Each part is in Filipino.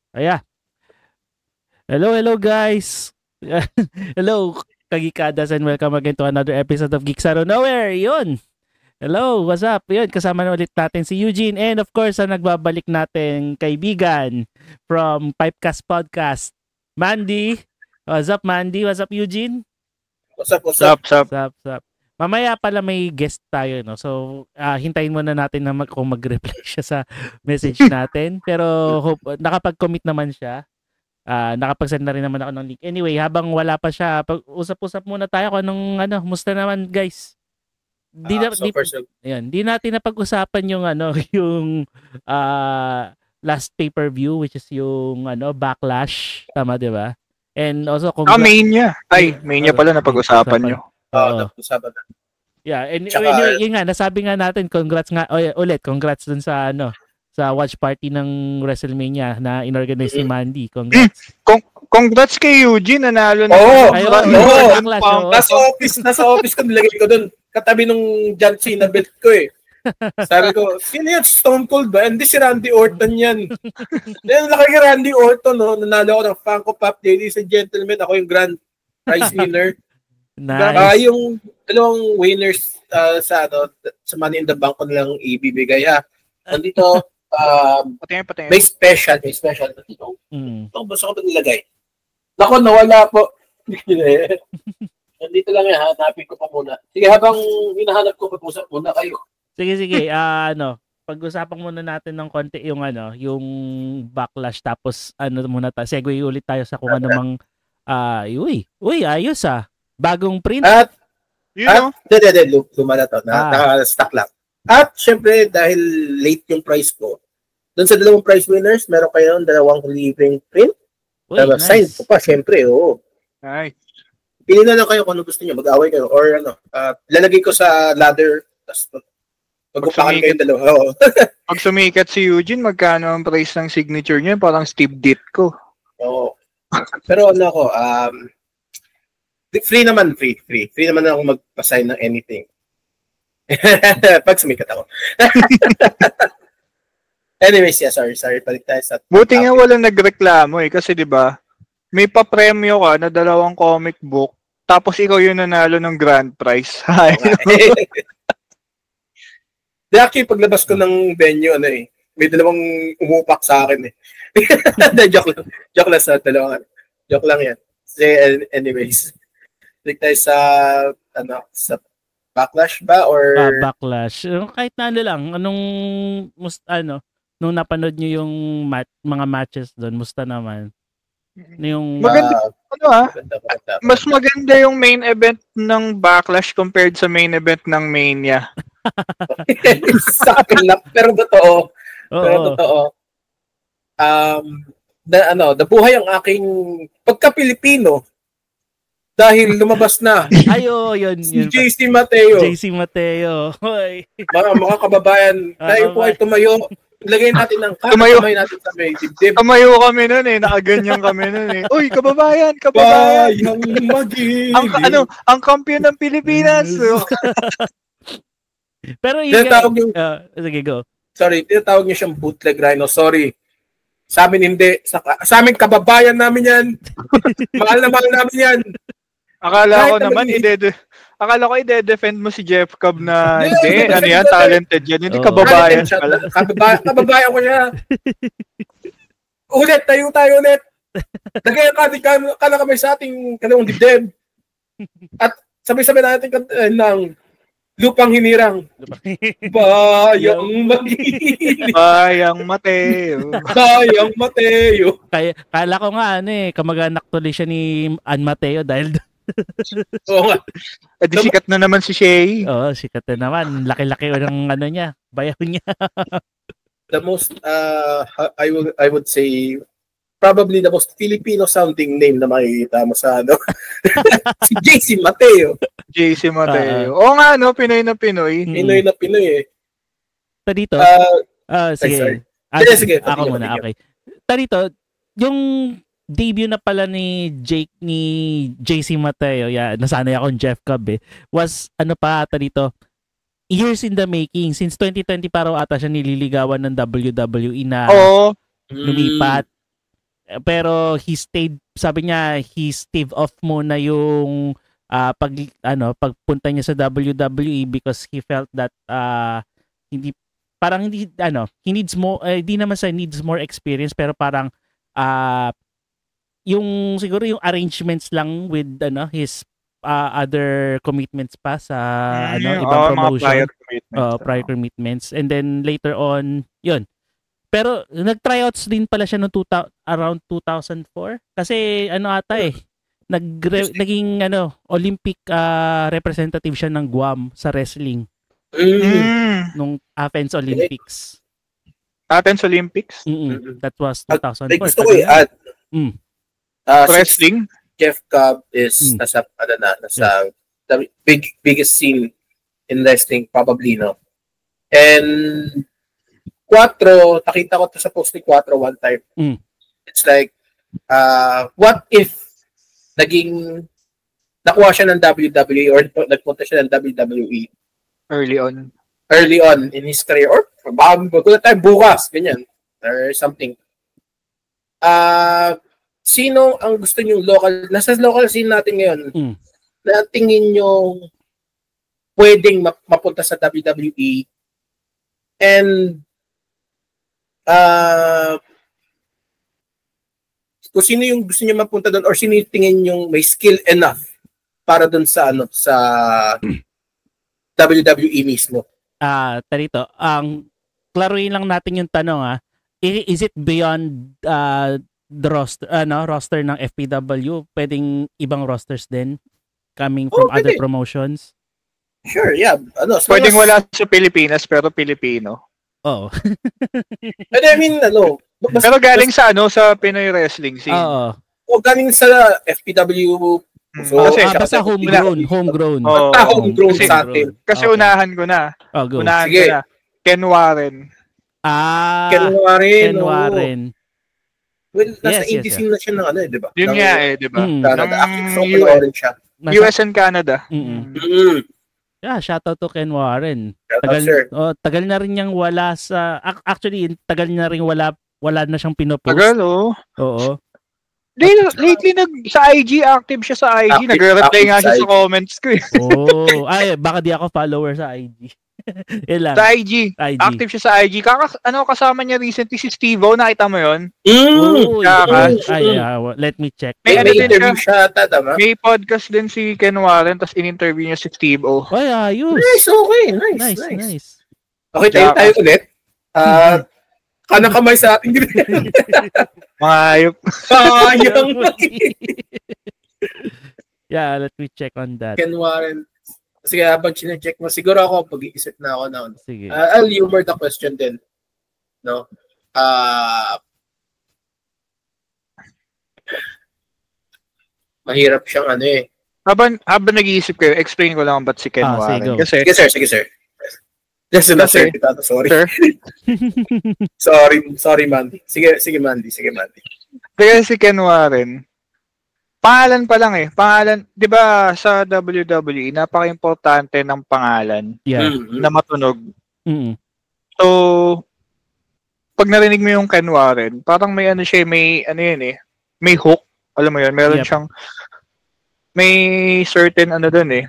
Ayan. Hello guys. Hello Kagikadas and welcome again to another episode of Geeks Out of Nowhere. Yun. Hello, what's up? Yun, kasama na ulit natin si Eugene and of course ang nagbabalik natin kaibigan from Pipecast Podcast, Mandy. What's up Mandy? What's up Eugene? What's up? What's up? Mamaya pala may guest tayo, no? So, hintayin muna natin na kung mag-reply siya sa message natin. Pero hope, nakapag-commit naman siya. Nakapag-send na rin naman ako ng link. Anyway, habang wala pa siya, usap-usap muna tayo kung anong, musta naman guys? Di natin napag-usapan yung yung last pay-per-view which is yung Backlash, tama 'di ba? And also kung Mania pala napag-usapan niyo. Napag-usapan na. Yeah, and anyway, yun nga, nasabi nga natin, congrats dun sa sa watch party ng WrestleMania na inorganize ni Mandy. Congrats. Congrats kay Eugene, nanalo na. Nasa office ko nilagay ko doon. Katabi nung John Cena belt ko eh. Sabi ko, sino yan? Stone Cold ba? Hindi si Randy Orton yan. Then laki kay Randy Orton, no? Nanalo ako ng Funko Pop. Ladies and gentlemen, ako yung grand prize winner. Nice. Yung dalawang winners sa Money in the Bank ko nilang ibibigay. Nandito, may special na dito. Ito, basta ko ba nilagay? Naku, nawala po. Nandito lang yan, hanapin ko pa muna. Sige, habang hinahanap ko, pag-usap muna kayo. Sige. Pag-usapan muna natin ng konti yung yung Backlash, tapos muna tayo. Segue ulit tayo sa kung ano mang ayos bagong print. Lumala to. Naka-stock lang. At syempre, dahil late yung price ko, doon sa dalawang prize winners, meron kayo dalawang libreng print. Nice. Sign ko pa, syempre, oo. Nice. Pili na lang kayo kung ano gusto niyo, mag-away kayo, or lalagay ko sa ladder, tapos pag-upakan kayo dalawa. Oo. Pag sumikat si Eugene, magkano ang price ng signature niya? Parang Steve Ditko. Oo. Pero free naman. Free naman ako magpa-sign ng anything. Pag sumikat ako. Anyways, sorry. Balik tayo sa... Buti nga walang nagreklamo kasi 'di ba? May pa-premyo ka na 2 comic book, tapos ikaw yung nanalo ng grand prize. Actually, paglabas ko ng venue, may dalawang umupak sa akin eh. Joke lang sa dalawa. Joke lang yan. Anyways, balik tayo sa Backlash ba or Backlash. Kahit na lang, nung napanood niyo yung mga matches doon, musta naman? Yung maganda, mas maganda yung main event ng Backlash compared sa main event ng Mania. Sakto lang, pero totoo. Nabuhay ang aking pagka-Pilipino dahil lumabas na. Yun. Si JC Mateo. Hoy. Mga kababayan, tayo po ay tumayo. Lagay natin ng tumayo natin sa may dibdib. Tumayo kami nun nakaganyan kami nun Uy, kababayan. Bayang magiging. Ang kampiyon ng Pilipinas. Pero yun sige, go. Sorry, tinatawag niyo siyang bootleg rhino. Sorry. Sa amin hindi. Sa amin kababayan namin yan. Mahal namin yan. Akala ko ide-defend mo si Jeff Cobb na hindi, talented yan. Hindi kababayan pala. Kababayan ko siya. Ulit, tayo ulit. Lagay ang kami sa ating kanong dibdib. At sabay-sabay natin ng lupang hinirang. Bayang magiging. Bayang Mateo. Kala ko nga kamag-anak tuloy siya ni Ann Mateo dahil Oo nga. Sikat na naman si Shay. Oo, sikat na naman. Laki-laki ng niya, bayaw niya. The most, I would say, probably the most Filipino sounding name na makikita mo sa si JC Mateo. JC Mateo. Oo nga, Pinoy na Pinoy. Pinoy na Pinoy eh. Dito. Sige. Sige. Ako muna, okay. Dito, yung debut na pala ni JC Mateo, nasanay akong Jeff Cobb was dito, years in the making. Since 2020 pa raw ata siya nililigawan ng WWE na lumipat. Pero sabi niya, he stave off muna yung pagpunta niya sa WWE because he felt that he needs more, hindi naman sa needs more experience, pero parang yung siguro yung arrangements lang with his other commitments pa sa ibang promotion, prior commitments, and then later on yun. Pero nag-tryouts din pala siya noong around 2004 kasi naging Olympic representative siya ng Guam sa wrestling nung Athens Olympics. Athens Olympics? That was 2004. Gusto ko i-add. Wrestling? Jeff Cobb is nasa the biggest scene in wrestling probably, no? And 4, nakita ko to sa post ni 4 one time. It's like, what if nakuha siya ng WWE or nagpunta siya ng WWE early on in his career, or bago tayo bukas, ganyan, or something. Sino ang gusto niyo nasa local scene natin ngayon, na tingin niyo pwedeng mapunta sa WWE, and kung sino yung gusto niyo mapunta doon, or sino yung tingin yung may skill enough para doon sa sa WWE mismo? Tarito, klaruin lang natin yung tanong, is it beyond the roster ng FPW? Pwedeng ibang rosters din coming from other promotions? Sure, yeah. Pwedeng wala sa Pilipinas pero Pilipino. Oo. And I mean, pero galing sa sa Pinoy wrestling scene. Oo. O galing sa FPW. Basta homegrown. Homegrown sa atin. Kasi unahan ko na. Go. Unahan ko na. Ken Warren. Ken Warren. Well, nasa indie scene na siya ng di ba? Yun nga di ba? US and Canada. Yeah, shout out to Ken Warren. Tagal na rin niyang wala sa... Actually, tagal na rin wala na siyang pinopost. Tagal, Oo. Lately, sa IG, active siya sa IG. Nagre-reply nga siya sa comments ko. Ay, baka di ako follower sa IG. Sa IG. Active siya sa IG. Kasama niya recently si Steve-O. Nakita mo yun? Let me check. May interview siya, tama? May podcast din si Ken Warren, tapos in-interview niya si Steve-O. Ay, ayos. Nice, okay. Nice. Okay, tayo ulit. Kanang kamay sa ating mga ayop. Yeah, let me check on that. Ken Warren. Sige, habang chinecheck mo, siguro ako, pag-iisip na ako na. Sige. I'll humor the question din. No? Mahirap siyang Habang nag-iisip kayo, explain ko lang ba't si Ken Warren. Sige, sir. Just na, sir. Sorry. Sir? sorry, Mandy. Sige, Mandy. Kaya si Ken Warren, pangalan pa lang Pangalan, 'di ba sa WWE, napaka-importante ng pangalan na matunog. So, pag narinig mo yung Ken Warren, parang may may hook. Alam mo 'yun, meron siyang may certain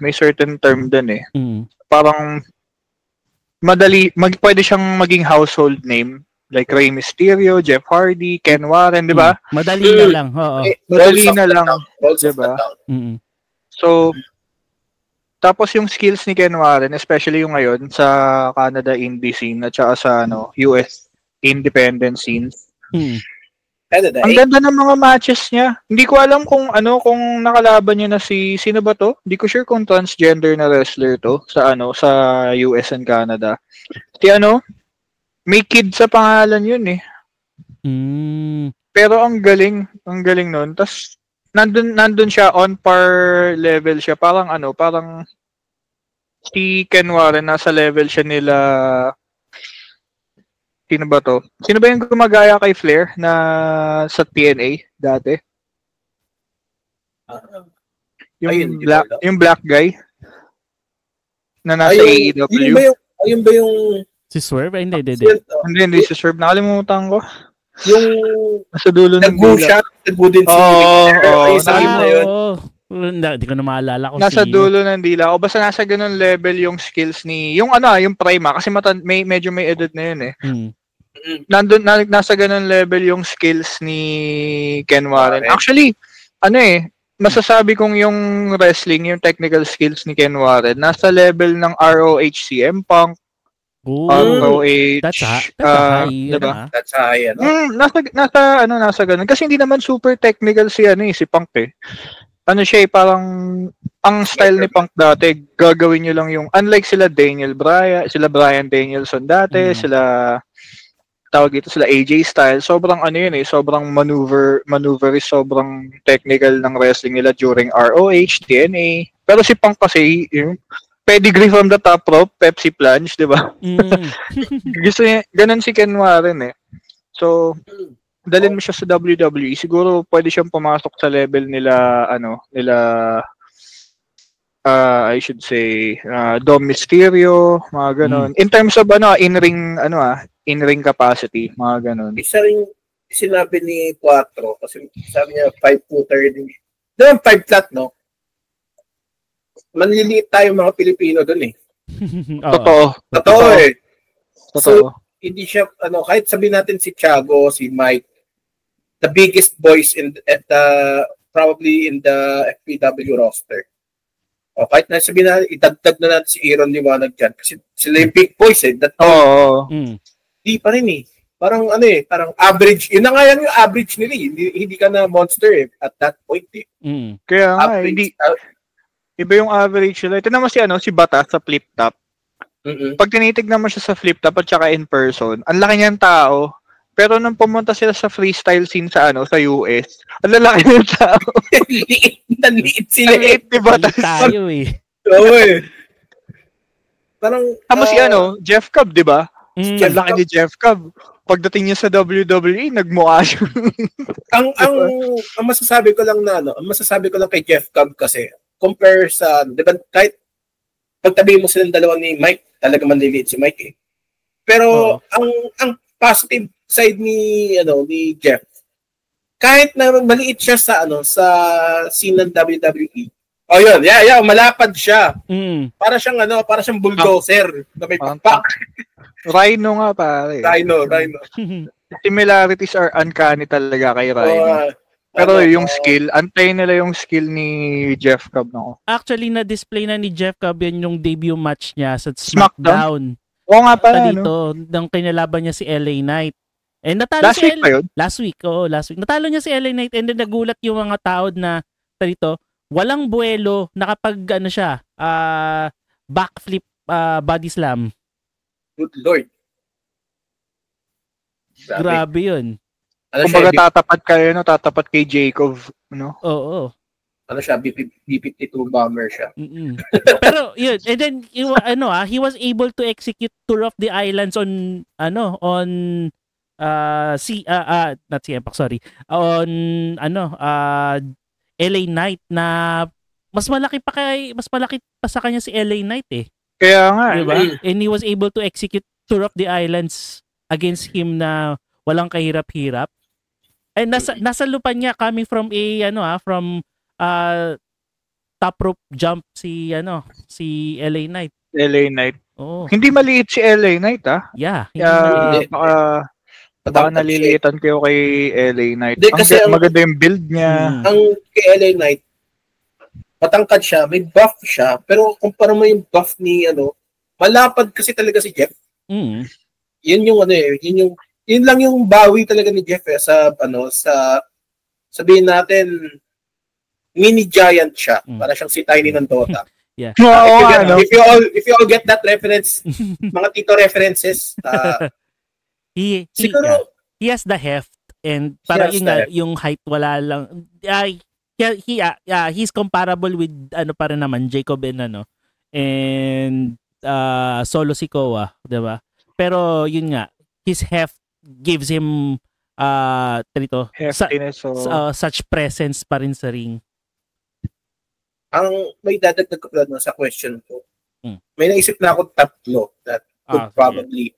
may certain term doon Parang pwede siyang maging household name. Like Rey Mysterio, Jeff Hardy, Ken Warren, di ba? Madali na lang. Oo. Madali na lang. Di ba? So, tapos yung skills ni Ken Warren, especially yung ngayon sa Canada indie scene at saka sa US independent scenes. Ang ganda ng mga matches niya. Hindi ko alam kung nakalaban niya na sino ba to? Hindi ko sure kung transgender na wrestler to sa US and Canada. May kid sa pangalan yun Pero ang galing nun. Tas nandun siya, on par level siya. Parang si Ken Warren, nasa level siya nila. Sino ba to? Sino ba yung gumagaya kay Flair na sa TNA dati? Yung black guy na nasa AEW. Ayun ba yung si Swerve? Hindi. Hindi si Swerve. Nakalimutan ko. Yung nasa dulo ng dila. Nag-go din si Hindi ko na maalala kung nasa dulo ng dila. O basta nasa ganun level yung skills ni... Yung yung Prima. Kasi medyo may edad na yun eh. Nasa ganun level yung skills ni Ken Warren. Actually, masasabi kong yung wrestling, yung technical skills ni Ken Warren, nasa level ng ROH CM Punk, ROH, that's high, diba? That's high, nasa ganun. Kasi hindi naman super technical si Punk eh. Siya parang, ang style ni Punk dati, gagawin nyo lang yung, unlike sila Bryan Danielson dati, sila AJ Styles, sobrang sobrang maneuverist, sobrang technical ng wrestling nila during ROH, TNA. Pero si Punk kasi, pedigree from the top rope, Pepsi plunge, di ba? Gusto niya, ganun si Ken Warren eh. So, dalhin mo siya sa WWE, siguro pwede siyang pumasok sa level nila, I should say, Dom Mysterio, mga ganun. In terms of in-ring capacity, mga ganun. Isa rin sinabi ni Quattro, kasi sabi niya 5'2" din. Doon 5 flat, no? Manliliit tayo mga Pilipino doon eh. Totoo eh. So, hindi siya, kahit sabihin natin si Thiago, si Mike, the biggest boys probably in the FPW roster. O kahit na sabihin na, idagdag na natin si Aaron Liwanag dyan. Kasi sila yung big boys eh. Di pa rin eh. Parang parang average. Yun na nga yan yung average nila eh. Hindi ka na monster eh at that point eh. Kaya nga, hindi. Iba yung average nila. Ito naman si Bata sa flip top. Pag tinitignan mo siya sa flip top at saka in person, ang laki niyang tao. Pero nung pumunta sila sa freestyle scene sa US, ang lalaki ng tao. Naliit sila. Naliit, diba? Tayo eh. Oo eh. Parang, si Jeff Cobb, di ba? Ang laki ni Jeff Cobb. Pagdating niya sa WWE, nagmukha siya. ang masasabi ko lang kay Jeff Cobb kasi, compare sa, di ba, kahit pagtabi mo silang dalawa ni Mike, talaga manliliit si Mike eh. Pero, ang positive side ni Jeff, kahit na maliit siya sa scene ng WWE. Malapad siya. Para siyang bulldozer na may pakpak. Rhino nga pare. Rhino. Similarities are uncanny talaga kay Rhino. Pero yung skill, antayin nila yung skill ni Jeff Cobb no. Actually na-display na ni Jeff Cobb yan yung debut match niya sa SmackDown. Oo nga pala dito, nang kinalaban niya si LA Knight. And natalo last week pa yun? Last week. Natalo niya si LA Knight and then nagulat yung mga tao na dito, walang buwelo, nakapag backflip body slam. Good Lord. Grabe yun. Kumbaga tatapat kay Jacob, no? Oo. B-52 bomber siya. Pero yun, and then he was able to execute Tour of the Islands on not CM Punk, sorry. On LA Knight na mas malaki pa sa kanya si LA Knight eh. Kaya nga, diba? And he was able to execute Tour of the Islands against him na walang kahirap-hirap. And nasa lupa niya coming from top rope jump si LA Knight. LA Knight. Oh. Hindi maliit si LA Knight Yeah, hindi maliit. Baka naliliitan kayo kay LA Knight. Maganda yung build niya. Ang kay LA Knight, matangkad siya, may buff siya, pero kumpara mo yung buff ni malapad kasi talaga si Jeff. Yun yung yun lang yung bawi talaga ni Jeff sa sabihin natin mini giant siya. Para siyang si Tiny ng Dota. Yeah. If you all get that reference, mga tito references, he has the heft and parang yung height wala lang. He's comparable with pa rin naman Jacob and Solo Sikoa, 'di ba? Pero yun nga, his heft gives him such presence pa rin sa ring. Ang may dadagdag ko sa question ko. May naisip na ako tatlo that could probably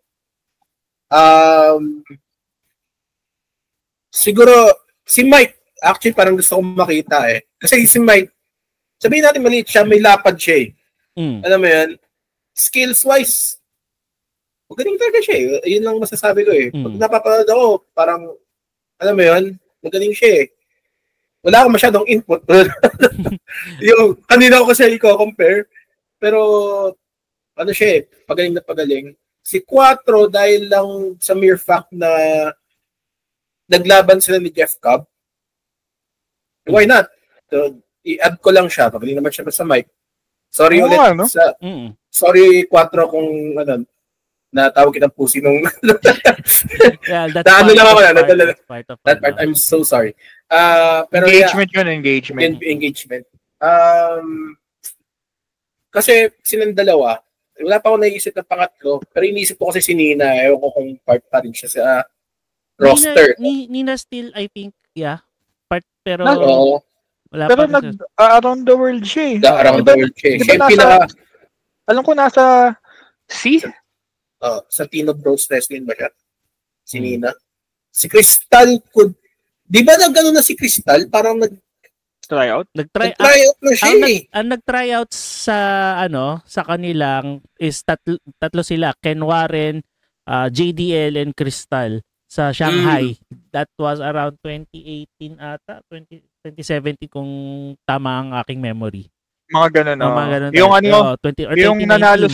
Siguro, si Mike, actually parang gusto kong makita eh. Kasi si Mike, sabihin natin maliit siya, may lapad siya eh. Alam mo yan? Skills-wise, magaling talaga siya eh. Yun lang masasabi ko eh. Pag napapanood ako, parang, alam mo yun, magaling siya eh. Wala akong masyadong input. Yung, kanina ko kasi i-compare. Pero, ano siya eh, pagaling na pagaling. Si Quattro, dahil lang sa mere fact na naglaban sila ni Jeff Cobb, why not? So, i-add ko lang siya. Pagaling naman siya sa mic. Sorry ulit no? Sorry, Quattro, kung ano, natawag kitang pusi nung yeah, that's that part, I'm so sorry. Pero engagement. Kasi silang dalawa, wala pa ako naisip na pangatlo, pero iniisip ko kasi si Nina, ewan ko kung part pa rin siya sa roster. Nina still, I think, yeah, part, pero wala pero pa rin around the world siya eh. Around the world siya. Alam ko nasa sa Tino Bros Wrestling ba siya? Si Nina. Si Crystal di ba nagano na si Crystal? Parang tryout? Nag-tryout na siya eh. Ang nag-tryout sa sa kanilang is tatlo sila, Ken Warren, JDL and Crystal sa Shanghai. That was around 2018 ata, 2017 kung tama ang aking memory. Mga ganun, no? Mga ganun yung yung 2019. nanalo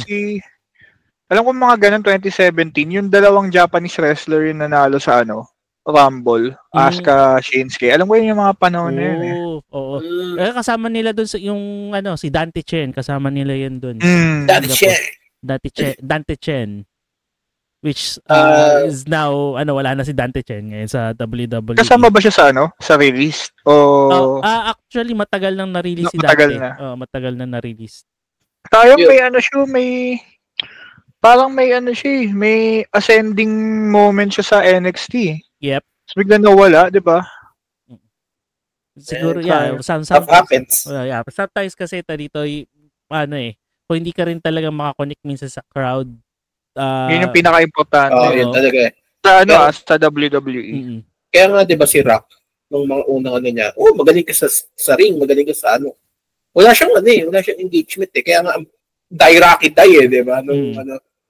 alam ko mga ganun 2017, yung dalawang Japanese wrestler yung nanalo sa Rumble, Asuka, Shinsuke. Alam ko yun yung mga panahon na yun eh. Oo. Kasama nila doon yung si Dante Chen, kasama nila yun doon. Dante Chen. Which is now wala na si Dante Chen ngayon sa WWE. Kasama ba siya sa release? Actually matagal nang na-release si Dante. Matagal na na-release. Tayo may parang may may ascending moment siya sa NXT. Yep. So bigla nawala, 'di ba? Siguro sometimes happens. Sometimes kasi dito kung hindi ka rin talaga makakonect minsan sa crowd. Yun yung pinaka-importante. Yun talaga eh. Sa WWE. Kaya nga 'di ba si Rock nung mga unang niya, magaling ka sa ring, magaling ka sa Wala siyang wala siyang engagement eh. Kaya nga Rocky eh, 'di ba? Nung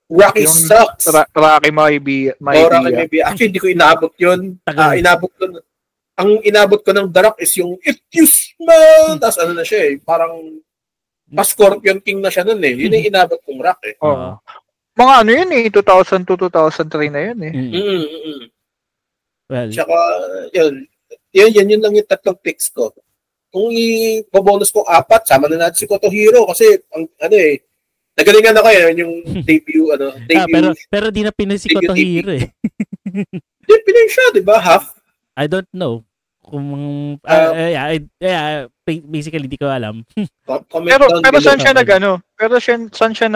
Rocky sucks. Rocky maybe. Actually, hindi ko inaabot yun. Ang inabot ko ng The Rock is yung If You Smell. Tapos na siya eh. Parang pa-Scorpion King na siya nun eh. Yun yung inabot kong Rock eh. Mga yun eh. 2002-2003 na yun eh. Well, tsaka, yun lang yung tatlong picks ko. Kung i-bonus ko 4, sama na natin si Kotohiro kasi nagalingan ako yung debut. Pero di na pinay si Kotohiro eh. Di pinay siya, di ba? Half? I don't know. Basically, di ko alam. pero saan siya saan siya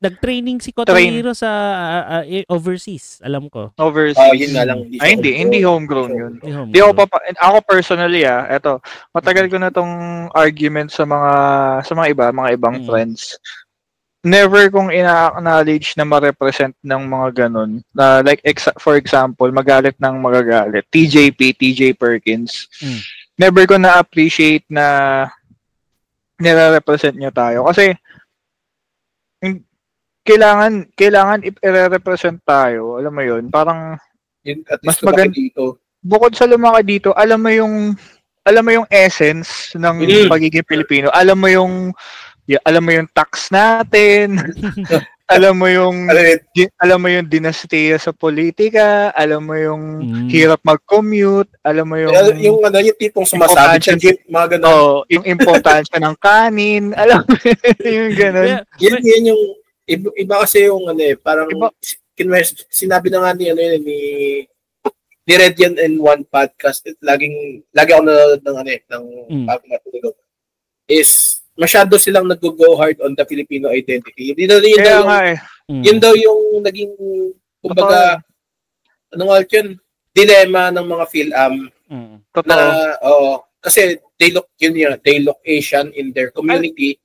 nag-training si Kotohiro sa overseas, alam ko. Overseas. Yun nga lang. Hindi homegrown yun. Ako personally, eto, matagal ko na tong argument sa mga ibang friends. Never kong ina-acknowledge na ma-represent ng mga ganun. For example, magalit ng magagalit. TJ Perkins. Never ko na-appreciate na nire-represent niya tayo. Kasi, kailangan i-represent tayo. Alam mo yun? Parang, mas maganda dito. Bukod sa lumaki dito, alam mo yung essence ng pagiging Pilipino. Alam mo yung tax natin. alam mo yung dinastiya sa politika, alam mo yung hirap mag-commute, alam mo yung tipong sumasabi sa jeep, mga ganun. Yung importansya ng kanin, alam mo yung ganun. Yan yung iba kasi yung parang sinabi na nga ni Red yan in one podcast, lagi ako nanonood ng is masyado silang nag-go hard on the Filipino identity. Yun daw yung naging, kumbaga, dilemma ng mga Phil-Am. Kasi they look Asian in their community.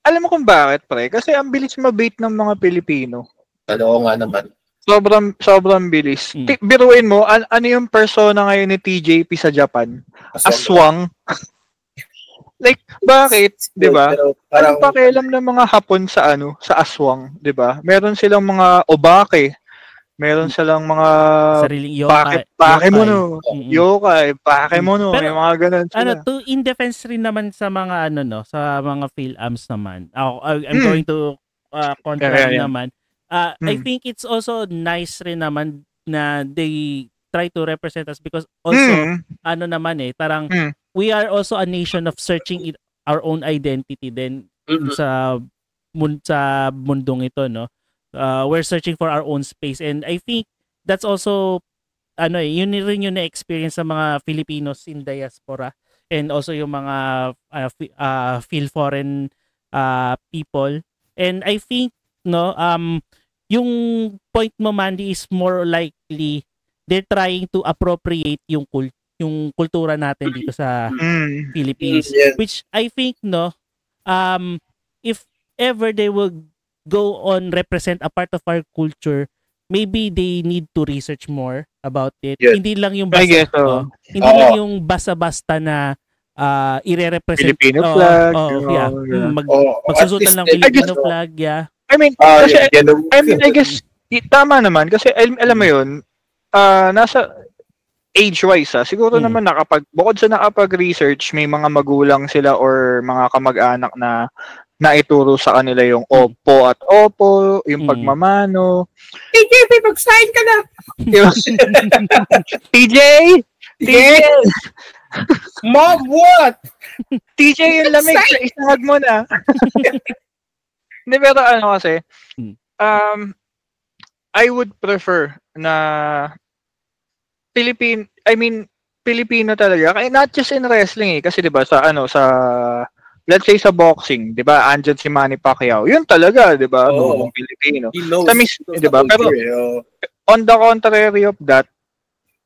Alam mo kung bakit, pre? Kasi ang bilis mabait ng mga Pilipino. Oo nga naman. Sobrang bilis. Biruin mo, ano yung persona ngayon ni TJP sa Japan? Aswang. Like, bakit? Di ba? Anong pakialam ng mga Hapon sa aswang? Di ba? Meron silang mga obake. Meron silang mga sariling yokai. Yokai, Pakemono, may mga ganun sila. In defense rin naman sa mga sa mga Phil-Ams naman. I'm going to contra naman. I think it's also nice rin naman na they try to represent us because also parang we are also a nation of searching our own identity din sa mundong ito, no. We're searching for our own space, and I think that's also yun rin yung na-experience sa mga Filipinos in diaspora and also yung mga Phil foreign people. And I think yung point mo, Mandy, is more likely they're trying to appropriate yung kultura natin dito sa Philippines, which I think if ever they will go on represent a part of our culture, maybe they need to research more about it. Hindi lang yung basta-basta na ire-represent Filipino flag. Magsusutan ng Filipino flag, I guess tama naman kasi alam mo yun, nasa age-wise siguro naman bukod sa nakapag-research, may mga magulang sila or mga kamag-anak na naituro sa kanila yung opo at opo, yung pagmamano. TJ, pag-sign ka na! TJ! Mom, what? TJ, yung lamig sa isahag mo na. Hindi, pero kasi, I would prefer na Filipino talaga. Not just in wrestling kasi 'di ba sa let's say sa boxing, 'di ba? Andyan si Manny Pacquiao. Yun talaga, 'di ba? Noong Pilipino. 'Di ba? Pero on the contrary of that,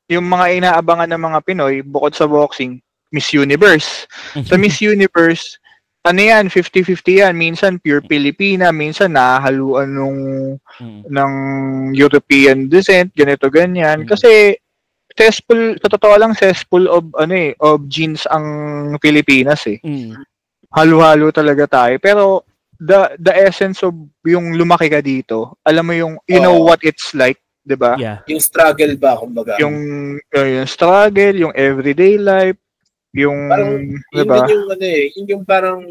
yung mga inaabangan ng mga Pinoy bukod sa boxing, Miss Universe. Sa Miss Universe, 50-50 yan. Minsan pure Pilipina, minsan nahahaluan ng European descent, ganito ganyan. Kasi sa totoo lang cesspool of genes ang Pilipinas Halo-halo talaga tayo. Pero the essence of yung lumaki ka dito, alam mo yung know what it's like, 'di ba? Yeah. Yung struggle ba kumbaga. Yung struggle, yung everyday life, yung parang, 'di ba? Yung parang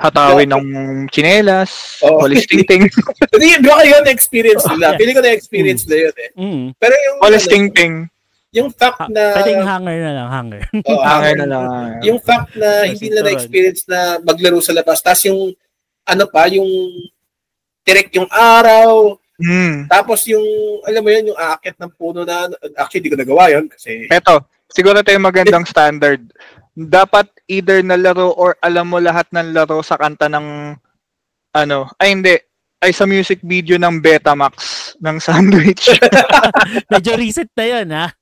hatawin ng tsinelas, holisting-ting. Hindi ba kayo na-experience nila? Pili ko na-experience na yun Pero yung holisting-ting. Yung fact na pwedeng hanger na lang, hanger. Hanger na lang. Yung fact na hindi nila na-experience na maglaro sa labas. Tapos yung yung direct yung araw. Tapos yung alam mo yun, yung aakyat ng puno na actually di ko nagawa yun kasi eto, siguro ito yung magandang standard. Dapat either nalaro or alam mo lahat ng laro sa kanta ng sa music video ng Betamax ng Sandwich. Medyo reset na yun, ha?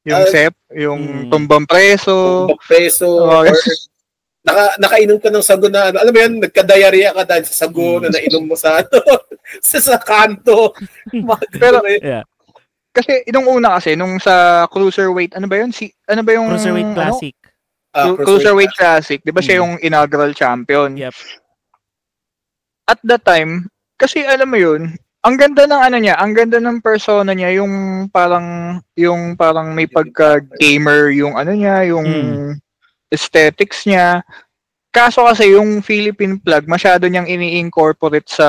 Yung Sep, yung Tumbang Preso. Nakainom ka ng sago na alam mo yan, nagka-diarrhea ka dahil sa sago na nainom mo sa sa kanto. Pero kasi nung una nung sa Cruiserweight, ano ba yung Cruiserweight Classic. Cruiserweight Classic, 'di ba siya yung inaugural champion? Yep. At that time, kasi alam mo yun, ang ganda ng ang ganda ng persona niya, yung parang may pagka-gamer yung yung aesthetics niya. Kaso kasi yung Philippine flag, masyado niyang ini-incorporate sa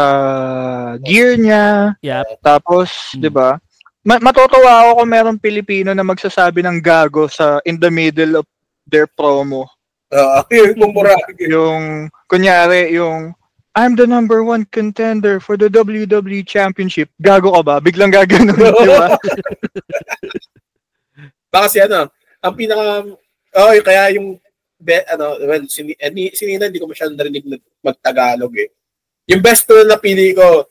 gear niya. Yep. Tapos, 'di ba? Matutuwa ako kung merong Pilipino na magsasabi ng gago in the middle of their promo. Yung kunyari yung I'm the number 1 contender for the WWE Championship. Gago ka ba? Biglang gaganon, di ba? Baka ang pinaka kaya yung si Nina hindi ko masyadong narinig mag-Tagalog Yung best ko na pili ko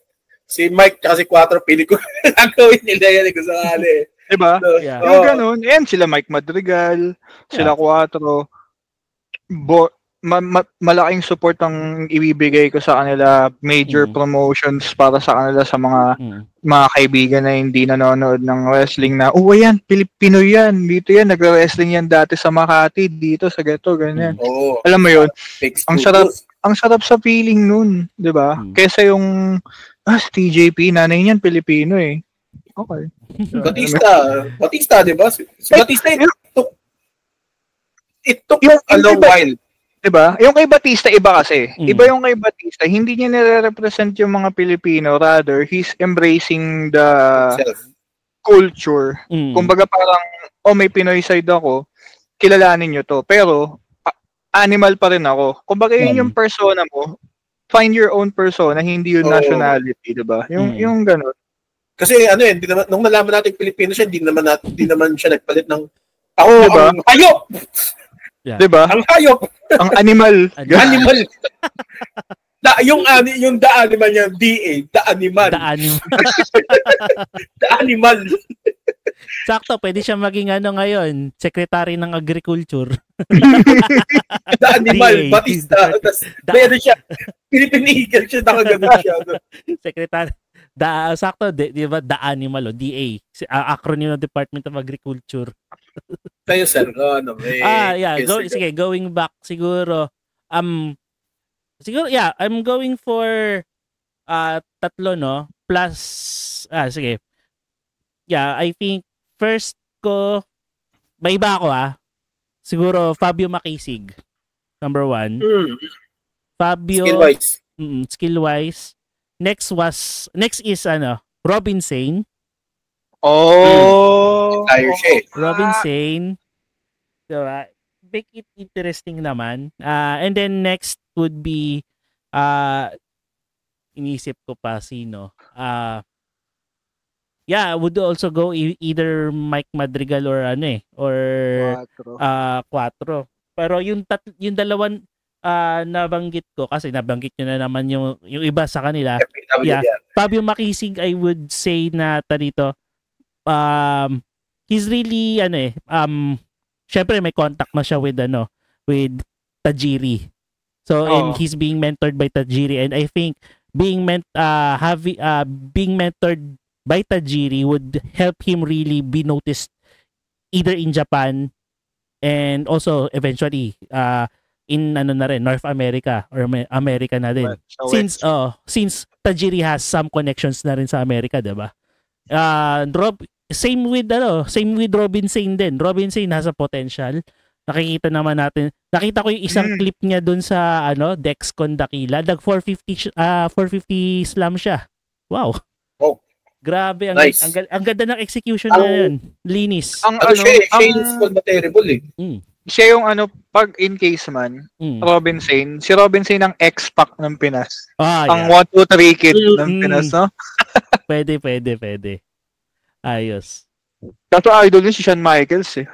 si Mike kasi 4 pili ko. Gagawin nila yan kung sakali. Diba? So, yung ganun. Yan, sila Mike Madrigal, sila 4. malaking support ang ibibigay ko sa kanila, major promotions para sa kanila sa mga kaibigan na hindi nanonood ng wrestling na, ayan, Pilipino yan, dito yan, nagre-wrestling yan dati sa Makati, dito sa gato, ganyan. Alam mo yun, ang sarap sa feeling nun, di ba? Kesa yung, si TJP, nanay niyan, Pilipino eh. Okay. Batista, di ba? Si Batista, it took a long while. Diba? Yung kay Batista, iba kasi. Iba yung kay Batista. Hindi niya nire-represent yung mga Pilipino. Rather, he's embracing the culture. Kumbaga parang, may Pinoy side ako, kilalanin nyo to. Pero, animal pa rin ako. Kumbaga yun yung persona mo. Find your own persona, hindi yung nationality, diba? Yung ganun. Kasi nung nalaman natin Pilipino siya, hindi naman siya nagpalit ng ako, diba? Ang hayop! Yeah. Diba? Ang hayop! Ang animal. Animal. Yung the animal niya, DA, the animal. The animal. Sakto, pwede siya maging ngayon, secretary ng agriculture. The animal, Batista. Pwede siya, Philippine Eagle siya, nakagano siya. Secretary. Sakto, di ba? The Animal, DA. Acronym ng Department of Agriculture. Tayo, sir. Sige, going back, siguro, I'm going for tatlo, no? Plus, sige. Yeah, I think, first ko, may iba ako, siguro, Fabio Makisig. Number 1. Fabio. Skill-wise. Skill-wise. Next is Robin Sane. Robin Sane. So, make it interesting naman. And then next would be inisip ko pa sino. I would also go either Mike Madrigal or Quattro. Pero yung dalawan nabanggit ko kasi nabanggit nyo na naman yung iba sa kanila. Fabio Makisig, I would say na dito he's really syempre may contact na siya with Tajiri. So and he's being mentored by Tajiri, and I think being mentored by Tajiri would help him really be noticed either in Japan and also eventually in North America or America na din. Since Tajiri has some connections na rin sa Amerika, 'di ba? Same with Robin Sane din. Robin Sane has a potential. Nakikita naman natin. Nakita ko yung isang clip niya doon sa Dexcon Dakila. 450 slam siya. Wow. Oh. Grabe, nice. ang ganda ng execution na yun. Linis. Siya yung terrible eh. Siya yung pag in case man, Robin Sane. Si Robin Sane ang X-Pac ng Pinas. Ang 1, 2, 3 kid ng Pinas, no? Pwede. Ayos. Kaso idol yun si Shawn Michaels eh.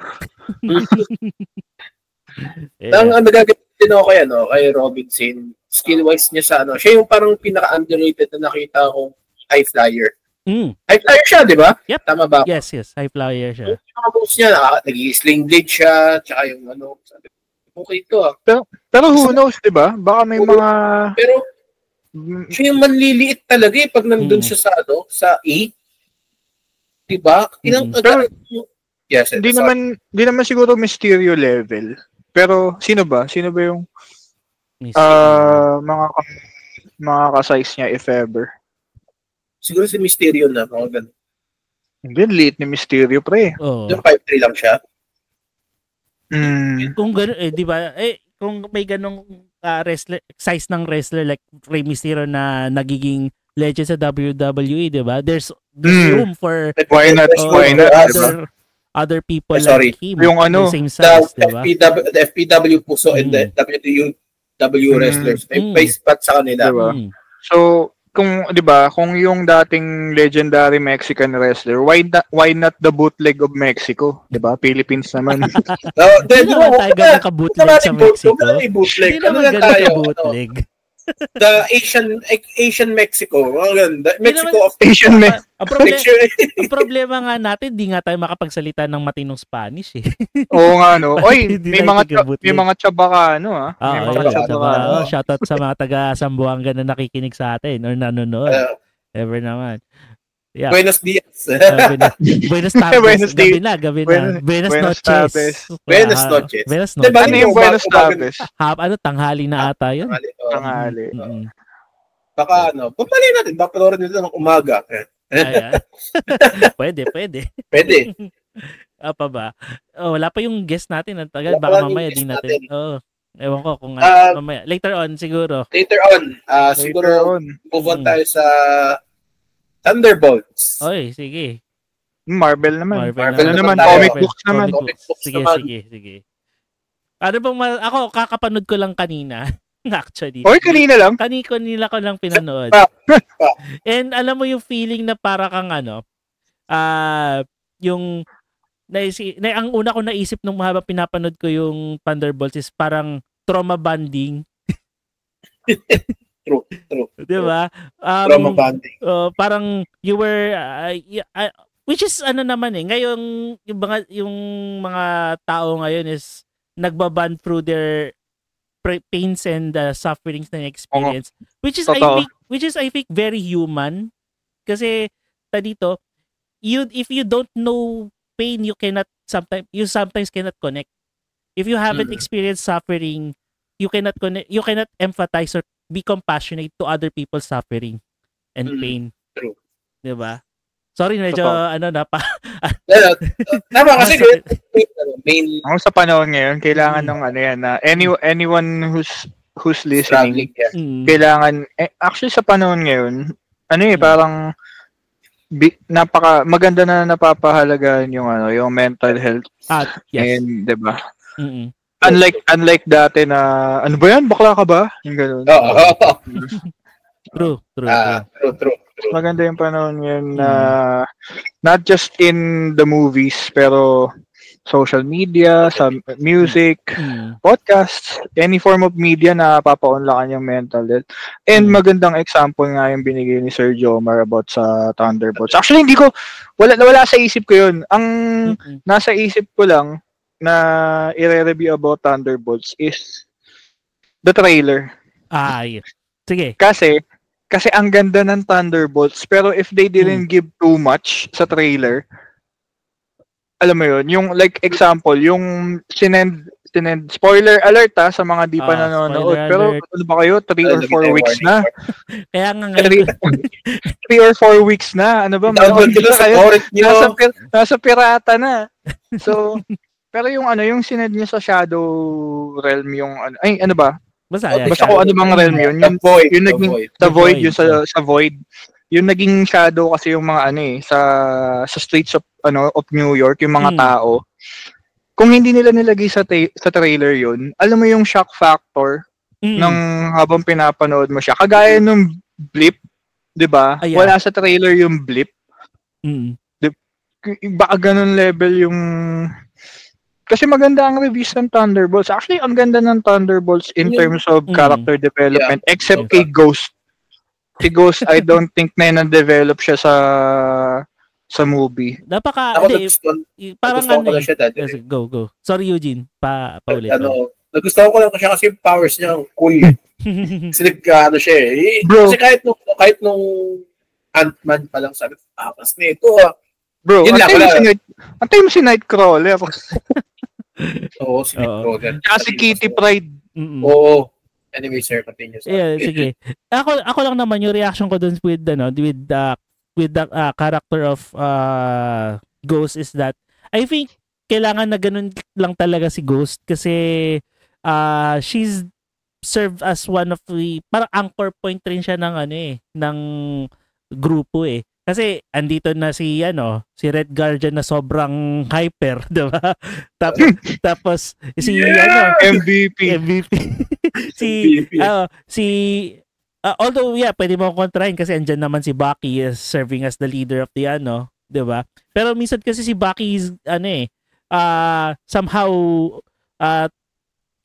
Ang nagagawin din ako kay Robin Sane. Skill-wise niya sa siya yung parang pinaka-underrated na nakita kong high flyer. High flyer siya, di ba? Yep. Tama ba? Yes. High flyer siya. Yung mga moves niya, nag-i-sling blade siya, tsaka yung sabi, okay ito Pero who knows, di ba? Baka may mga... Pero, siya yung manliliit talaga pag nandun siya sa E. Di ba? Yes. Hindi naman siguro Mysterio level. Pero, sino ba yung mga ka-size niya, if ever? Siguro si Mysterio na. Hindi, liit ni Mysterio, pre. Yung 5'3" lang siya. Kung gano'n, di ba? Kung may ganong size ng wrestler like Rey Mysterio na nagiging legend sa WWE, di ba? There's room for why not other people like him. Yung same size, di ba? The FPW puso and the WW wrestlers. May spot sa kanila. Diba? So, kung yung dating legendary Mexican wrestler, why not the bootleg of Mexico? 'Di ba? Philippines naman. Hindi naman tayo ganun ka-bootleg sa Mexico. Hindi naman ganun ka-bootleg. The Asian Mexico. Mexico of Asian Ang problema nga natin, di nga tayo makapagsalita ng matinong Spanish eh. Oo nga, no. Oy, may mga tsaba ano ah. May mga tsaba. Shoutout sa mga taga Zamboanga na nakikinig sa atin or nanonood. Ever naman. Yeah. Buenos dias. Buenos tardes. Gabi na. Buenos noches. Buenos noches. Buenos noches. Ano yung Buenos tardes? Tanghali na ata yun. Tanghali. Baka papalay natin. Baka panoorin nila ng umaga. Pwede. Apa ba? Wala pa yung guest natin. Ang tagal. Baka mamaya din natin. Ewan ko kung mamaya. Later on, siguro. Siguro, move on tayo sa Thunderbolts. Oy, sige. Marvel naman. Marvel naman. Comic books naman. Sige. Ano bang ako kakapanood ko lang kanina. Actually. Oy, kanina lang? Kanina ko lang pinanood. And alam mo yung feeling na para kang yung ang una ko naisip nung habang pinapanood ko yung Thunderbolts is parang trauma bonding. True. Diba? Trauma bonding. Parang you were which is naman ngayon yung mga tao ngayon is nagbaband through their pains and sufferings na experience, which is I think very human kasi dito if you don't know pain, you sometimes cannot connect. If you haven't experienced suffering, you cannot connect, you cannot empathize or be compassionate to other people's suffering and pain. True. Diba? Sorry, medyo Tama kasi main sa panahon ngayon, kailangan ng na anyone who's listening, kailangan actually sa panahon ngayon, parang maganda na napapahalagaan yung mental health. Yes. And 'di ba? Unlike dati na ano ba yan? Bakla ka ba? Yung gano'n. True. Maganda yung panahon ngayon na not just in the movies pero social media, sa music, podcasts, any form of media na papaunlakan yung mental health. And magandang example nga yung binigay ni Sir Jomar about sa Thunderbolts. Actually, wala sa isip ko yun. Ang nasa isip ko lang na i-review about Thunderbolts is the trailer. Sige. Kasi ang ganda ng Thunderbolts, pero if they didn't give too much sa trailer, alam mo yun, yung like example, yung sinend spoiler alert sa mga di pa nanonood, pero ano ba kayo, 3 or 4 weeks na. Kaya nga ngayon. 3 or 4 weeks na, ano ba, nasa pirata na. So, pero yung sinend niya sa Shadow Realm, yung basta kung ano bang realm yun, yung naging sa Void, yung sa Void, yung naging shadow kasi yung mga sa streets of New York, yung mga tao. Kung hindi nila nilagay sa trailer yun, alam mo yung shock factor ng habang pinapanood mo siya. Kagaya nung blip, 'di ba? Wala sa trailer yung blip. Baka ganun level yung kasi maganda ang reviews ng Thunderbolts. Actually, ang ganda ng Thunderbolts in terms of character development, except kay Ghost. Si Ghost, I don't think na develop siya sa movie. Parang go. Sorry, Eugene. Paulit. Nagustuhan ko lang siya kasi yung powers niya cool. Kasi siya eh. Bro. Kasi kahit nung Ant-Man pa lang sabi, mas nito Bro, antay mo si Nightcrawler. Oo, si Nightcrawler. Si Kitty Pryde. Oo. Anyway, sir, continue. Yeah, sige. Ako lang naman yung reaction ko dun with the character of Ghost is that I think kailangan na ganun lang talaga si Ghost kasi she's served as one of the parang anchor point rin siya ng grupo eh. Kasi andito na si Red Guardian na sobrang hyper, 'di ba? Tapos si MVP. Although pwede mo kontrahin kasi andyan naman si Bucky is serving as the leader of the 'di ba? Pero minsan kasi si Bucky is somehow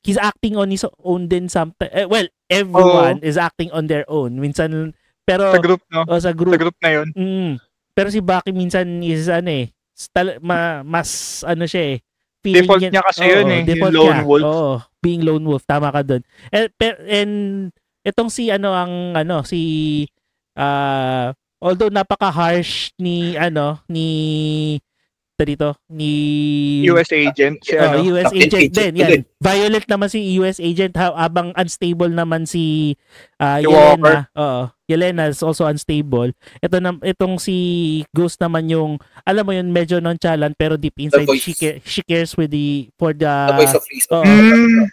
he's acting on his own din sometimes. Well, everyone is acting on their own. Minsan, pero... Sa group, no? Sa group. Sa group na yun. Pero si Bucky minsan is, mas, siya default niya kasi yun yung lone wolf. Oo, being lone wolf. Tama ka dun. And itong si, although napaka-harsh ni US agent. US agent din. Yan. Violent naman si US agent habang unstable naman si Yelena. Yelena is also unstable. Itong si Ghost naman yung, alam mo yun, medyo nonchalant pero deep inside she cares for the voice of reason.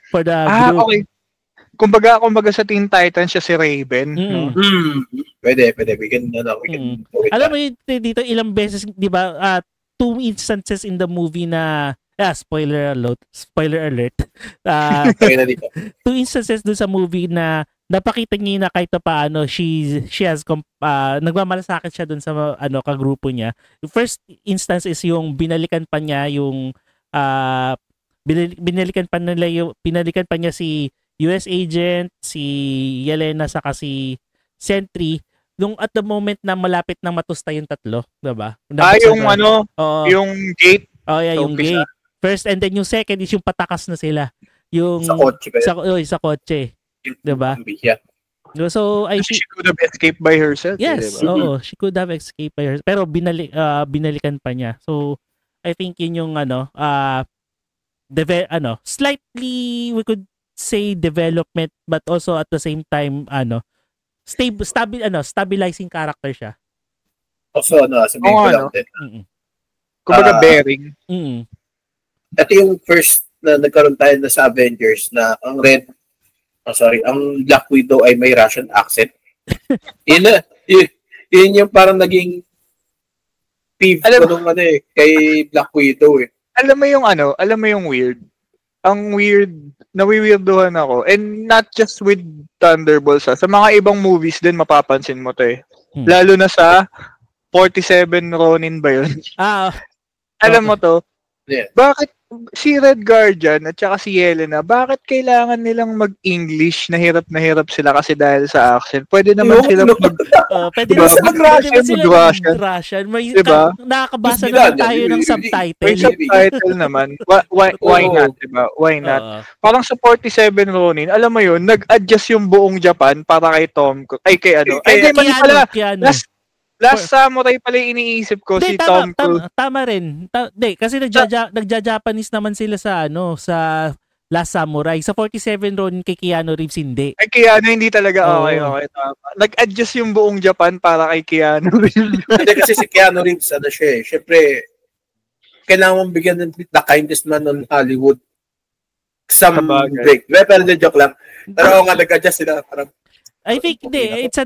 For the group. Okay. Kumbaga sa Teen Titans siya si Raven. No? Pwede. We can alam mo yun, dito ilang beses, di ba, 2 instances in the movie na spoiler alert. 2 instances dun sa movie na napakita niya na kahit paano she has nagmamalasakit siya dun sa kagrupo niya. The first instance is yung binalikan pa niya si US agent, si Yelena saka si Sentry. Nung at the moment na malapit na matusta yung tatlo, diba? Yung gate. Yung gate. First and then yung second is yung patakas na sila. Yung sa kotse. Sa kotse. Diba? Yeah. So I think she could have escaped by herself. Yes, diba? She could have escaped by herself. Pero binalikan pa niya. So I think yun yung slightly we could say development but also at the same time stabilizing character siya. Also, sabihin ko lang din. Kumbaga bearing. Ito yung first na nagkaroon tayo na sa Avengers na ang Black Widow ay may Russian accent. Yun yung parang naging peeve ko nung kay Black Widow eh. Alam mo yung weird. Ang weird, nawiweirduhan ako. And not just with Thunderbolts. Sa mga ibang movies din, mapapansin mo to eh. Lalo na sa 47 Ronin ba yun? Alam mo to? Yeah. Bakit si Red Guardian at saka si Yelena, bakit kailangan nilang mag-English na hirap sila kasi dahil sa accent? Pwede naman sila pwede mag-Russian. Diba? Nakakabasa naman tayo ng subtitle. May subtitle naman. Why not, diba? Why not? Parang sa 47 Ronin, alam mo yun, nag-adjust yung buong Japan para kay Tom Cruise. Last Samurai pala iniisip ko si Tom Cruise. Tama rin. Kasi nagja-Japanese naman sila sa Last Samurai. Sa 47 Ronin kay Keanu Reeves hindi. Ay Keanu hindi talaga okay. Tama. Nag-adjust yung buong Japan para kay Keanu Reeves. Hindi kasi si Keanu Reeves siya eh. Syempre kailangan mong bigyan ng the kindest man on Hollywood. Some break. Pero joke lang. Pero nag-adjust sila parang I think it's a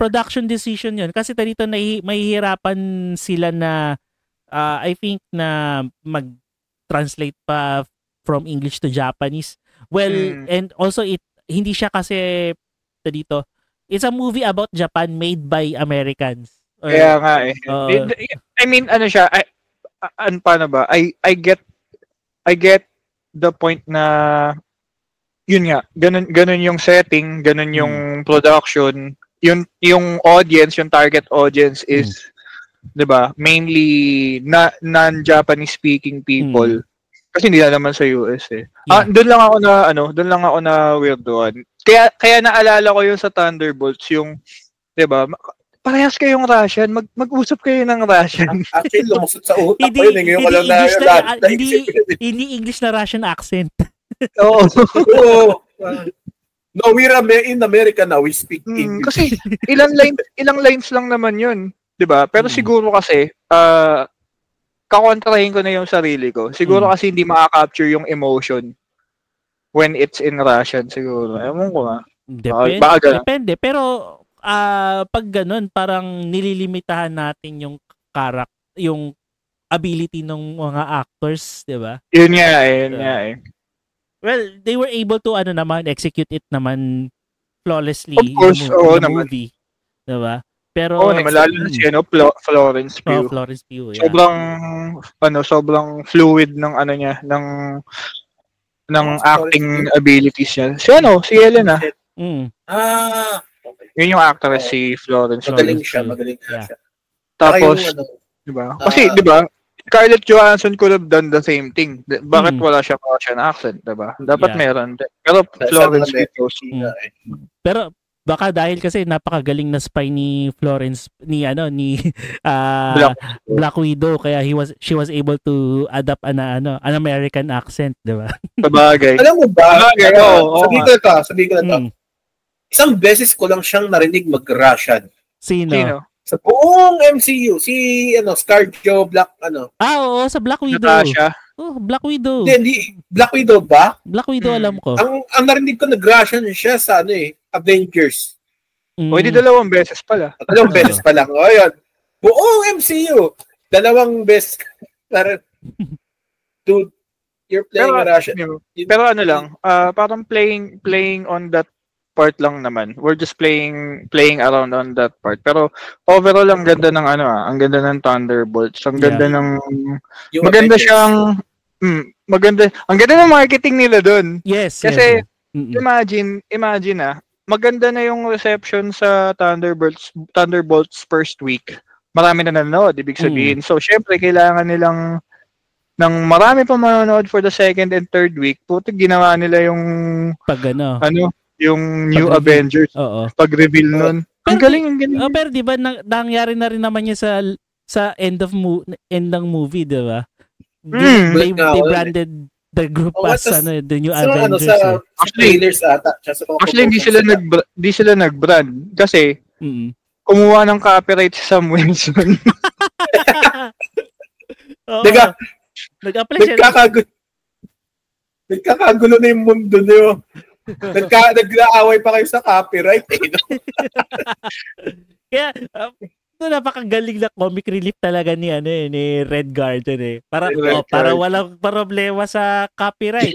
production decision 'yun kasi dito mahihirapan sila na I think na mag-translate pa from English to Japanese. Well, and also hindi siya kasi dito. It's a movie about Japan made by Americans. Kaya nga eh. I mean siya paano ba? I get the point na yun nga, ganun yung setting, ganun yung production, yung audience, yung target audience is, 'di ba, mainly non-Japanese speaking people. Kasi hindi na naman sa US eh. Yeah. Doon lang ako na weirdoan. Kaya naalala ko yung sa Thunderbolts, yung 'di ba, parehas kayong Russian, mag-usap kayo ng Russian. Actually, lumusot sa utak ko yun. Ngayon ko lang hindi English na Russian accent. Oo. No, we're in America now, we speak English. Kasi ilang lines lang naman yun, 'di ba? Pero siguro kasi kakontrahin ko na yung sarili ko. Siguro kasi hindi maka-capture yung emotion when it's in Russian siguro. Ewan ko nga. Depende. Pero pag ganun, parang nililimitahan natin yung yung ability ng mga actors, 'di ba? Yun nga eh. Well, they were able to execute it naman flawlessly in the movie. Diba? Pero lalo na si Florence Pugh. Florence Pugh, yeah. Sobrang fluid ng niya, ng ng acting abilities niya. Si Helena. Yun yung actress, si Florence. Magaling siya. Tapos, diba? Kasi, diba, Scarlett Johansson could have done the same thing. Bakit wala siya Russian accent, diba? Dapat meron. Pero Florence chose. Pero baka dahil kasi napakagaling na spy ni Florence ni Black Widow, kaya she was able to adapt an American accent, diba? Sabagay. Alam mo ba? Sabi ko na to. Isang beses ko lang siyang narinig mag-Russian. Sino? Sa buong MCU, si Scarjo Black oo, sa Black Widow. Natasha. Black Widow. Hindi, Black Widow ba? Black Widow alam ko. Ang narinig ko nag-Russian siya sa Avengers. Di 2 beses pala. 2 beses pa lang. O yun. Buong MCU, 2 beses. Dude, you're playing Russian. Pero parang playing on that part lang naman. We're just playing around on that part. Pero overall ang ganda ng ang ganda ng Thunderbolts. Ang ganda ng maganda siyang maganda. Ang ganda ng marketing nila doon. Yes. Kasi imagine maganda na yung reception sa Thunderbolts first week. Marami na nanonood, ibig sabihin. So syempre kailangan nilang ng marami pa manonood for the second and third week. Puto ginawa nila yung yung New Avengers. Pag-reveal nun. Ang galing. Pero di ba nangyari na rin naman yun sa end ng movie, di ba? They branded the group as the New Avengers. Actually, hindi sila nag-brand kasi kumuha ng copyright si Sam Wilson. Diba? Nag-apply siya. Nagkakagulo na yung mundo niyo. Nag-aaway pa kayo sa copyright. Kaya, napakagaling na comic relief talaga ni Red Guardian para walang problema sa copyright.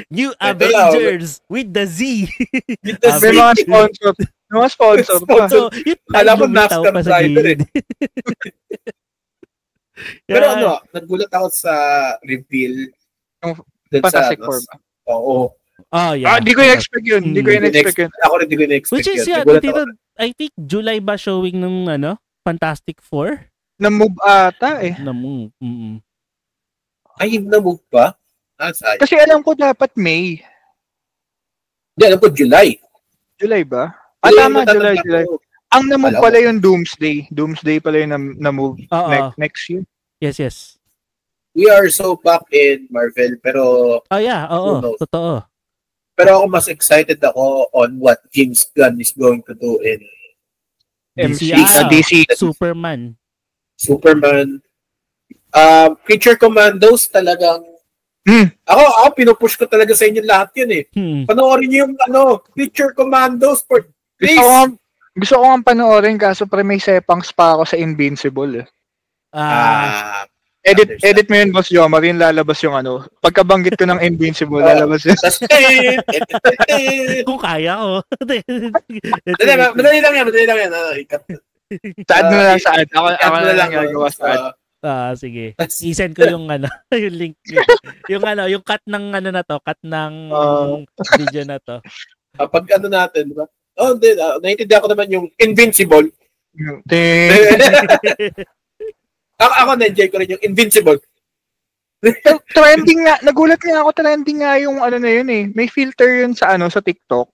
New Avengers with the Z. May mga sponsor pa. Alam mo, NASCAR driver Pero nagulat ako sa reveal. Fantastic Four ba? Oo. Di ko in-expect yun. Ako rin di ko in-expect Which is I think July ba showing ng Fantastic Four? Na-move ata Na-move. Ay, na-move ba? Kasi alam ko dapat May. Hindi, alam ko July. July ba? Tama, July. Ang na-move pala yung Doomsday. Doomsday pala yung na-move next year. Yes. We are so back in Marvel, pero... totoo. Pero ako mas excited ako on what James Gunn is going to do in DC. Superman. Creature Commandos talagang... Ako pinupush ko talaga sa inyo lahat yun Panoorin niyo yung Creature Commandos for please. Gusto ko nga panoorin kaso may sepangs pa ako sa Invincible Edit mo yun, Boss Jomar, yung lalabas yung pagkabanggit ko ng Invincible, lalabas yun. Kung kaya ko. Madali lang yan. Saad mo na lang saad. Ako na lang gagawa saad. Sige. I-send ko yung yung link. Yung cut ng cut ng video na to. Pag natin, diba? Naiintindihan ko naman yung Invincible. Ako na-enjoy ko rin yung Invincible. Trending nga, nagulat nga ako, trending nga yung na yun May filter yun sa sa TikTok.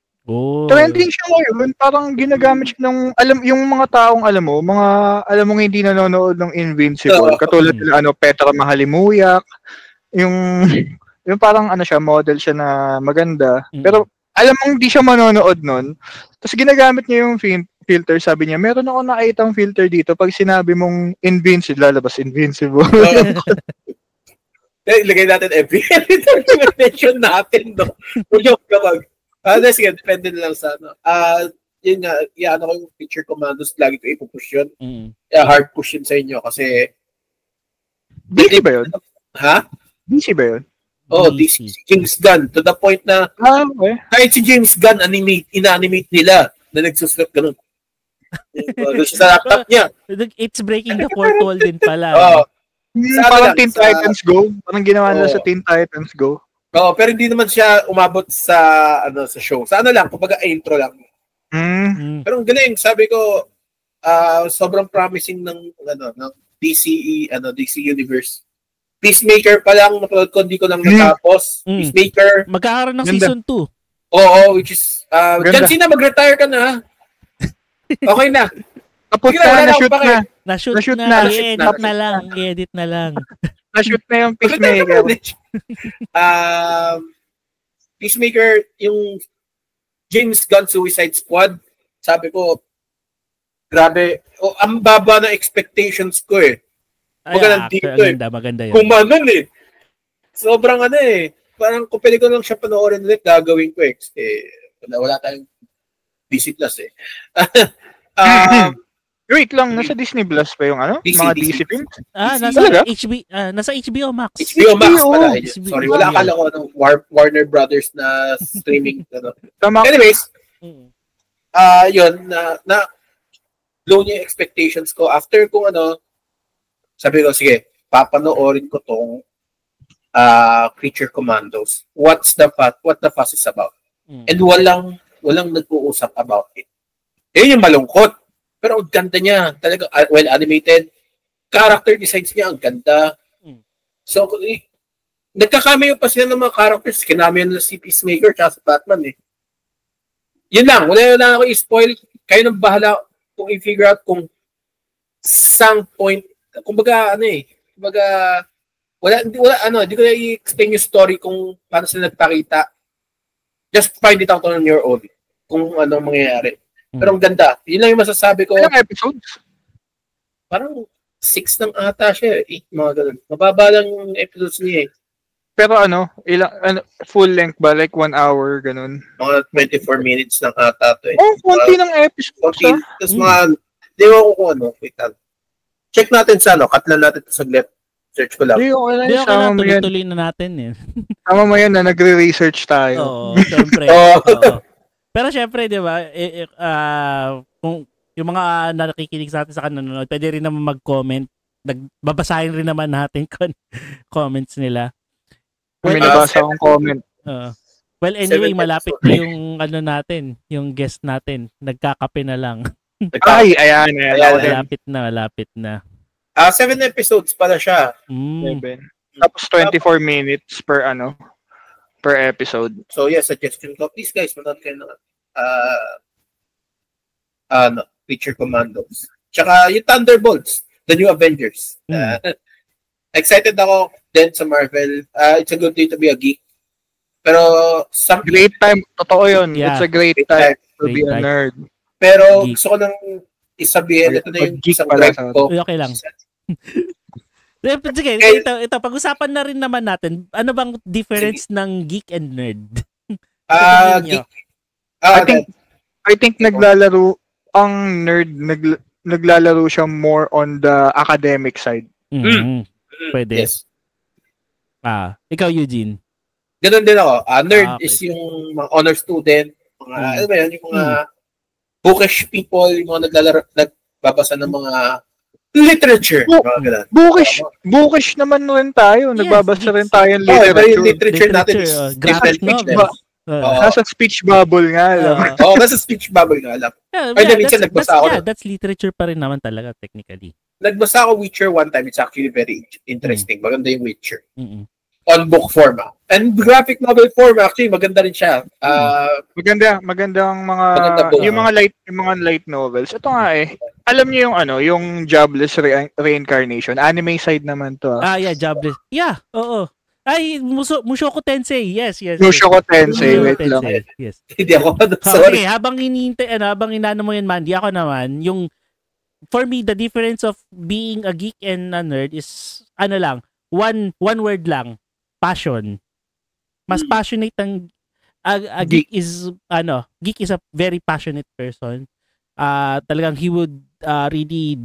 Trending siya ngayon, parang ginagamit siya ng yung mga taong alam mong hindi nanonood ng Invincible. Katulad nila Petra Mahalimuyak, yung parang siya, model siya na maganda. Pero alam mong hindi siya manonood nun. Tapos ginagamit niya yung filter, sabi niya, meron ako nakitang filter dito. Pag sinabi mong Invincible, lalabas Invincible. Ilagay natin every mention natin, no? Joke kapag. Sige, depende na lang sa yun nga, ko yung Creature Commandos, lagi ko ipupush yun. Hard push yun sa inyo kasi... DC ba yun? Ha? DC ba yun? DC. James Gunn. To the point na kahit si James Gunn, ina-animate nila na nagsusulat ganun. Sa laptop niya. It's breaking the fourth wall din pala. Parang Teen Titans Go. Parang ginawa nila sa Teen Titans Go. Oo, pero hindi naman siya umabot sa sa show. Sa lang, kumbaga intro lang. Pero ang galing, sabi ko, sobrang promising ng DC Universe. Peacemaker pa lang napanood ko, hindi ko lang natapos. Peacemaker. Magkakaroon ng season 2. Oo, which is John Cena, mag-retire ka na. Okay na. Tapos Na-shoot na. I-edit na lang. I-edit na lang. Na-shoot na yung Peacemaker. Peacemaker, yung James Gunn Suicide Squad, sabi ko, grabe, ang baba na expectations ko eh. Maganda dito eh. Maganda yun. Kumanan eh. Sobrang parang kung pwede ko lang siya panoorin ulit, gagawin ko eh. Wala tayong DC Plus eh. Wait lang, nasa Disney Plus pa yung mga DC films? Nasa HBO Max. HBO Max pala. Sorry, wala akala ko ng Warner Brothers na streaming. Anyways, yun, na blow niya yung expectations ko. After kung sabi ko, sige, papanoorin ko tong Creature Commandos. What the fuss is about. And walang nag-uusap about it. Yun yung malungkot. Pero ang ganda niya. Talaga, well animated. Character designs niya, ang ganda. So, nagka-cameo pa sila ng mga characters. Kinameo na si Peacemaker tsaka si Batman eh. Yun lang. Wala na ako i-spoil. Kayo nang bahala kung i-figure out kung sang point. Kumbaga, hindi ko na i-explain yung story kung paano sila nagpakita. Just find it out on your own. Kung ano mangyayari. Pero ang ganda. Yun lang yung masasabi ko. Ilang episodes? Parang 6 lang ata siya. 8, mga ganun. Mababa lang yung episodes niya eh. Pero full length ba? Like 1 hour, ganun? Mga 24 minutes lang ata to eh. Konti ng episodes. Tapos di ko kung wait lang. Check natin sa cut lang natin sa saglit. Search ko lang. Tuloy na natin eh. Tama mo yan na nagre-research tayo. Oo, syempre. Pero syempre, di ba, kung yung mga nakikinig sa atin sa nanonood, pwede rin naman mag-comment. Babasahin rin naman natin comments nila. May nabasa akong comment. Well, anyway, malapit na yung natin, yung guest natin. Nagkakape na lang. Ayan. Malapit na. 7 episodes pala siya. 7. Tapos 24 minutes per episode. So suggestion ko, please guys, manood kayo ng Creature Commandos. Tsaka yung Thunderbolts, The New Avengers. Excited ako din sa Marvel. It's a good day to be a geek. Pero great time, totoo yun. Yeah. It's a great time to be a nerd. Pero gusto ko nang isabihin, ito na yung isang drive ko. Okay lang. Sige, ito, pag-usapan na rin naman natin, ano bang difference ng geek and nerd? Geek. I think naglalaro, ang nerd, naglalaro siya more on the academic side. Pwede. Yes. Ikaw, Eugene? Ganun din ako. Nerd is yung mga honor student, mga, yung mga bookish people, yung mga nagbabasa ng mga literature. Bookish naman rin tayo. Nagbabasa rin tayo ng literature. Yung literature natin is graphic novel. Nasa speech bubble nga lang. Nasa speech bubble nga lang. Minsan nagbasa ako. That's literature pa rin naman talaga, technically. Nagbasa ako Witcher one time. It's actually very interesting. Maganda yung Witcher. On book form. And graphic novel form, actually, maganda rin siya. Magandang mga yung mga light novels. Ito nga alam niyo yung Jobless Reincarnation. Anime side naman to. Jobless. Yeah, oo. Ay, Mushoku Tensei. Yes. Mushoku Tensei, wait lang. Yes. Hindi ako, sorry. Okay, habang inano mo yan, Mandy, ako naman, for me, the difference of being a geek and a nerd is, one word lang, passion. Mas passionate ang a geek is a very passionate person. Talagang he would really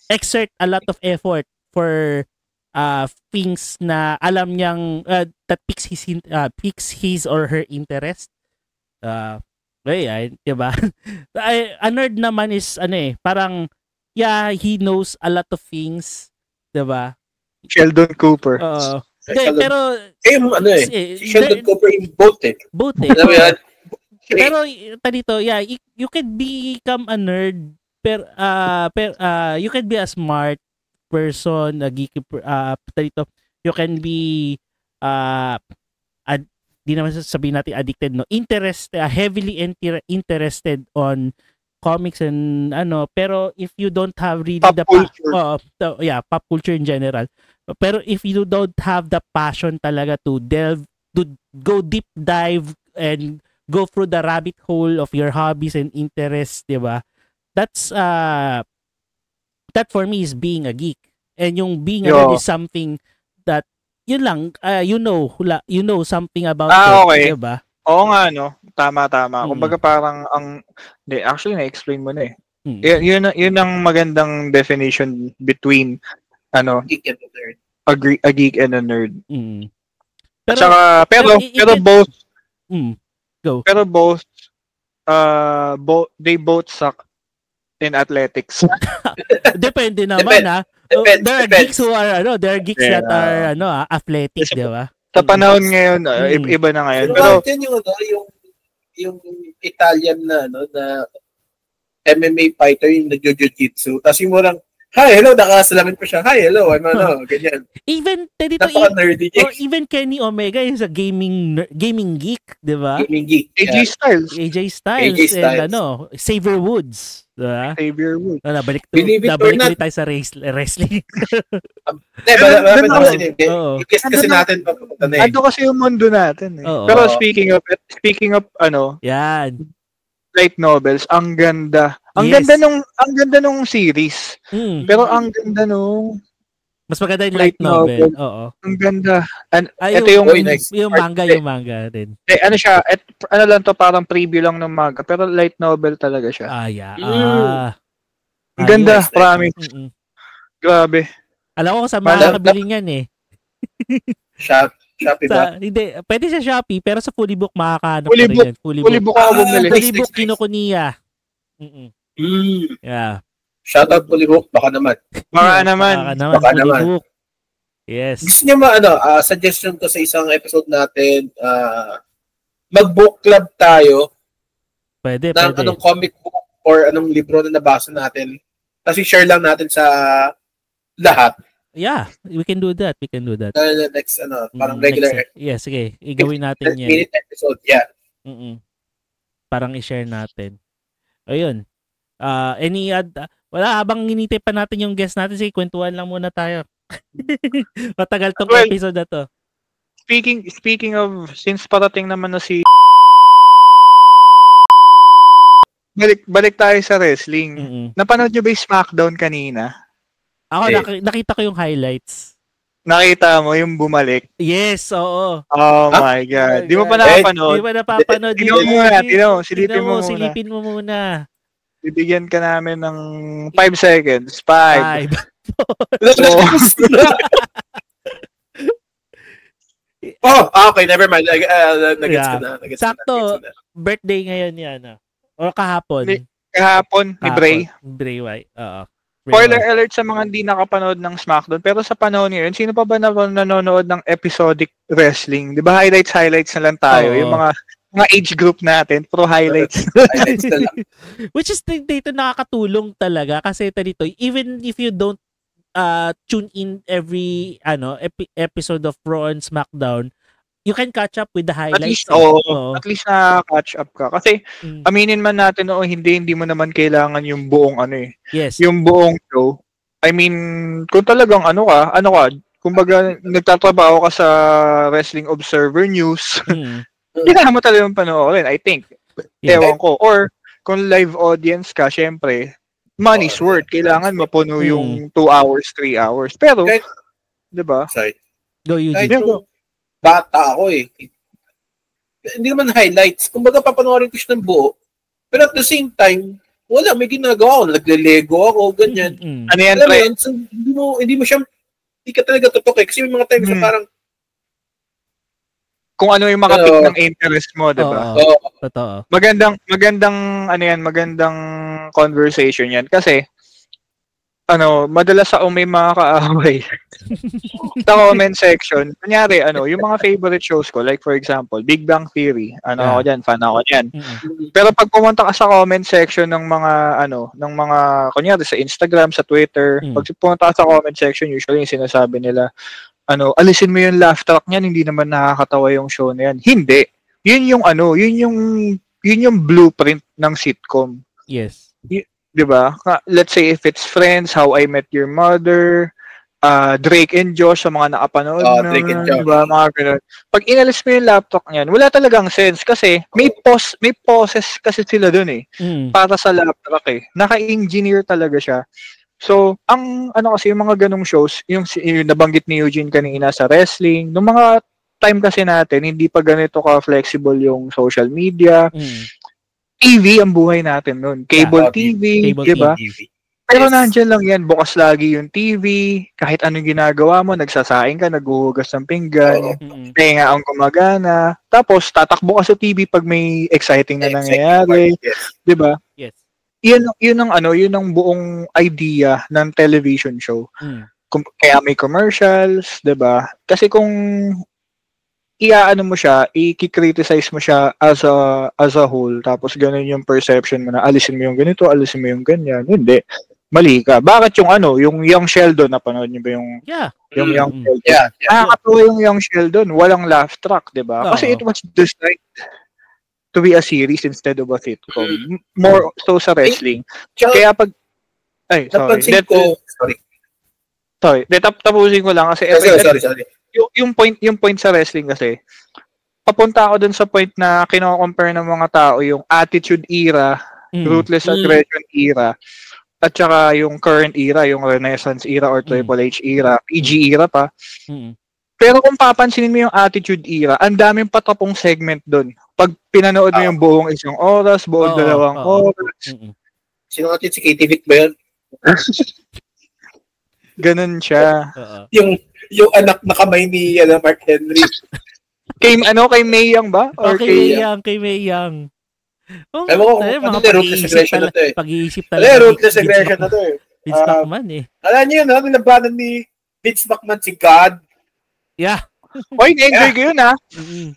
exert a lot of effort for things na alam niyang that piques his or her interest. Diba? A nerd naman is parang he knows a lot of things, diba? Sheldon Cooper. Pero Sheldon Cooper in both eh. Both eh. Pero dito, yeah, you can become a nerd you can be a smart person, a geeky dito. You can be di naman sabihin natin addicted, no, heavily interested on comics and pero if you don't have really pop culture in general, pero if you don't have the passion talaga to go deep dive and go through the rabbit hole of your hobbies and interests, diba? That's that for me is being a geek. And yung being a nerd is something that yun lang, you know something about it, okay. diba? Oo nga, no? Tama. Kumbaga parang actually na-explain mo na eh. Yun ang magandang definition between geek and a nerd. A geek and a nerd. Pero both go. Pero both they both suck in athletics. Depende naman. There are geeks who are that are athletic, di ba? Sa panahon ngayon, iba na ngayon. Pero yung Italian na MMA fighter yung nagjo-jiu-jitsu. Tapos yung morang, hi, hello, nakasalamin pa siya. Hi, hello, ganyan. Even even Kenny Omega is a gaming geek, di ba? Gaming geek. AJ Styles and Xavier Woods. Diba? Xavier Woods. Nabalik tayo sa wrestling. Kasi natin ando kasi yung mundo natin eh. Pero speaking of yan, light novels, ang ganda. Ang ganda nung series. Pero ang ganda nung mas maganda yung light novel. Oo. Ang ganda. Ito yung manga din. Siya, lang to, parang preview lang ng manga, pero light novel talaga siya. Ang ganda, promise. Grabe. Alam ko sa makakabili niyan eh. Shopee ba? Hindi, pwede sa Shopee, pero sa Fully Book makakahanap ka rin yan. Fully Book ako bumili. Fully Book Kinokuniya. Yeah. Shoutout Fully Book, baka naman. Baka naman. Yes. Gusto niyo suggestion ko sa isang episode natin, mag-book club tayo. Pwede. Anong comic book or anong libro na nabasa natin. Kasi share lang natin sa lahat. Yeah, we can do that. Next, parang regular. Yes, sige. Igawin natin yan. Minute episode, yeah. Parang i-share natin. Ayun. Wala, habang hinintay pa natin yung guest natin, sige, kwentuhan lang muna tayo. Matagal tong episode na to. Speaking of, since parating naman na si balik tayo sa wrestling. Napanood nyo ba yung SmackDown kanina? Ako, nakita ko yung highlights. Nakita mo yung bumalik? Yes, oo. Oh my God. Di mo pa nakapanood? Di mo napapanood. Silipin mo muna. Bibigyan ka namin ng 5 seconds. 5. Okay, never mind. Nagets ko na. Sakto, birthday ngayon yan. O kahapon. Kahapon ni Bray. Bray Wyatt. Spoiler alert sa mga hindi nakapanood ng SmackDown. Pero sa panahon ngayon, sino pa ba nanonood ng episodic wrestling? Di ba highlights na lang tayo? Yung mga age group natin, pro highlights. Which is dito nakakatulong talaga kasi dito, even if you don't tune in every episode of Raw and SmackDown, you can catch up with the highlights. At least na-catch up ka. Kasi aminin man natin, hindi mo naman kailangan yung buong Yes. Yung buong show. I mean, kung talagang kumbaga nagtatrabaho ka sa Wrestling Observer News, kailangan mo talagang panoorin, I think. Ewan ko. Or, kung live audience ka, syempre, money's worth. Kailangan mapuno yung 2 hours, 3 hours. Pero, di ba? Go, Eugene. Bata ako eh. Hindi naman highlights. Kumbaga, papanoorin ko siya ng buo. Pero at the same time, wala, may ginagawa ako. Nagle-lego ako, ganyan. Ano yan, pre? So, hindi mo siya, hindi ka talaga tutok eh. Kasi may mga times na parang, kung ano yung makapit ng interest mo, di ba? Totoo. Magandang conversation yan. Kasi, madalas ako may mga kaaway. Sa comment section, kunyari, yung mga favorite shows ko, like for example, Big Bang Theory, ako dyan, fan ako dyan. Pero pag pumunta ka sa comment section ng mga, kunyari sa Instagram, sa Twitter, pag pumunta ka sa comment section, usually yung sinasabi nila, alisin mo yung laugh track niyan, hindi naman nakakatawa yung show na yan. Hindi. Yun yung blueprint ng sitcom. Yes. 'Di ba? Let's say if it's Friends, How I Met Your Mother, Drake and Josh sa mga nakapanood na, diba? Mga ganun. Pag inalis mo yung laptop niyan, wala talagang sense kasi may poses kasi sila dun eh. Para sa laptop eh. Naka-engineer talaga siya. So, ang kasi yung mga ganung shows, yung nabanggit ni Eugene kanina sa wrestling, nung mga time kasi natin, hindi pa ganito ka-flexible yung social media. TV ang buhay natin noon. Cable TV, diba? Pero nandiyan lang yan, bukas lagi yung TV, kahit anong ginagawa mo, nagsasaing ka, naghuhugas ng pinggan, tenga ang gumagana, tapos tatakbo ka sa TV pag may exciting na nangyayari, diba? Yes. Yun ang buong idea ng television show. Kaya may commercials, diba? Kasi kung mo siya, i-criticize mo siya as a whole, tapos ganun yung perception mo na alisin mo yung ganito, alisin mo yung ganyan. Hindi. Mali ka. Bakit yung Young Sheldon, napanood niyo ba yung Young Sheldon? Yeah. Nakakatawa yung Young Sheldon, walang laugh track, diba? Kasi it was designed to be a series instead of a sitcom. More so sa wrestling. Kaya pag sorry. Tapusin ko lang kasi sorry. Yung point sa wrestling kasi, papunta ako dun sa point na kino-compare ng mga tao yung Attitude Era, Ruthless Aggression Era, at saka yung current era, yung Renaissance Era or Triple H Era, PG Era pa. Pero kung papansinin mo yung Attitude Era, ang daming patapong segment dun. Pag pinanood mo yung buong isang oras, buong 2 oras. Sino natin si Katie Vick ba yun? Ganun siya. Yung anak na kamay ni Mark Henry. Kay Mae Young ba? Or kay Mae Young. Ruthless aggression na to eh. Pag-iisip talaga. Ruthless aggression na to eh. Vince McMahon eh. Alam niyo yun, nilabanan ni Vince McMahon si God. Yeah. Oy, na-enjoy ko yun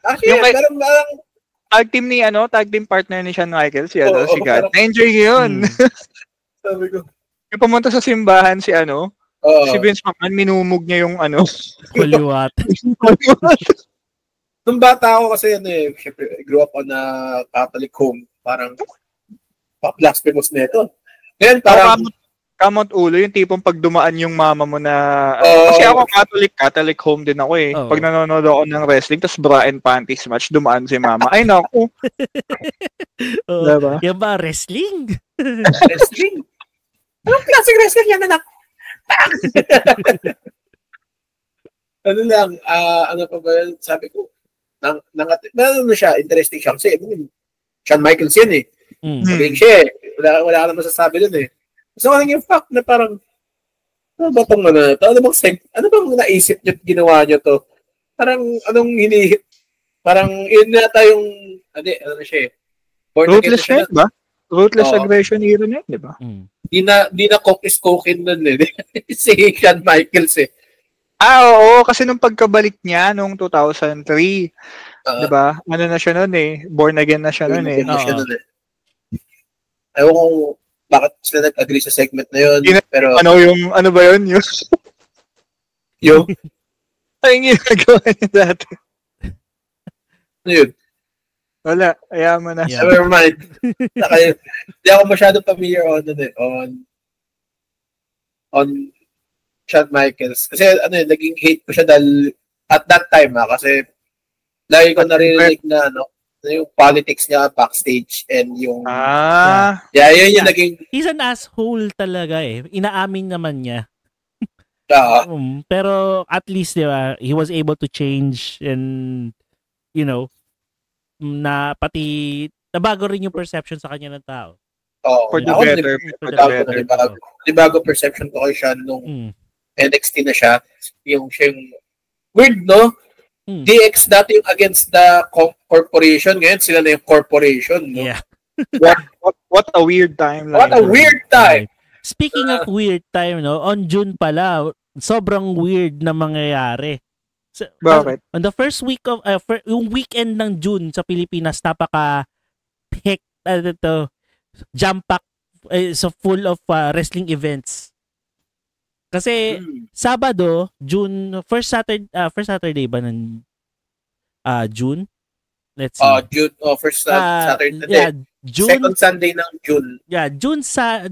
Actually, yung tag team partner ni Shawn Michaels, si God. Na-enjoy ko yun. Sabi ko. Yung pumunta sa simbahan si Vince McMahon, minumog niya yung Kuliwat. Nung bata ako kasi syempre, grew up on a Catholic home. Parang blasphemous na ito. Ngayon parang kamot ulo, yung tipong pag dumaan yung mama mo na kasi ako Catholic home din ako eh. Pag nanonood ako ng wrestling, tapos bra and panties match, dumaan si mama. Ay naku. Diba? Yan ba wrestling? Wrestling? Anong klaseng wrestling yan, anak? Ano pa ba yun? Sabi ko, ano siya, interesting siya. Kasi, Shawn Michaels yan eh. Magaling siya eh. Wala ka naman sasabi dun eh. So, ano yung fact na parang, ano ba itong ano bang naisip nyo at ginawa nyo to? Parang, parang, yun nata yung, ano siya eh. Ruthless siya, ba? Ruthless aggression era na yun, di ba? Di na coke-is-coke-in nun eh. Si Shawn Michaels eh. Oo, kasi nung pagkabalik niya, nung 2003, di ba? Ano na siya nun eh. Born again na siya nun eh. Ayaw kong bakit sila nag-agree sa segment na yun. Pero ano ba yun? Yung ay, ginagawa niya dati. Ano yun? Wala, ayaw mo na. Yeah. Never mind. Hindi ako masyadong familiar on Shawn Michaels. Kasi naging hate ko siya dahil at that time kasi lagi ko narinig na yung politics niya backstage and yung yun yung naging he's an asshole talaga eh. Inaamin naman niya. Pero at least diba, he was able to change and na pati nabago rin yung perception sa kanya ng tao. For the better. Bago perception ko kay Shawn nung NXT na siya. Yung weird, no? DX dati yung against the corporation. Ngayon sila na yung corporation, no? Yeah. What a weird time. What a weird time. Speaking of weird time, no? On June pala, sobrang weird na mangyayari. So, bakit? On the first week of yung weekend ng June sa Pilipinas, jam pack, so full of wrestling events. Kasi Sabado, June, first Saturday ba ng June? Let's see. June, first Saturday. Yeah, June, second Sunday ng June. Yeah, June 7.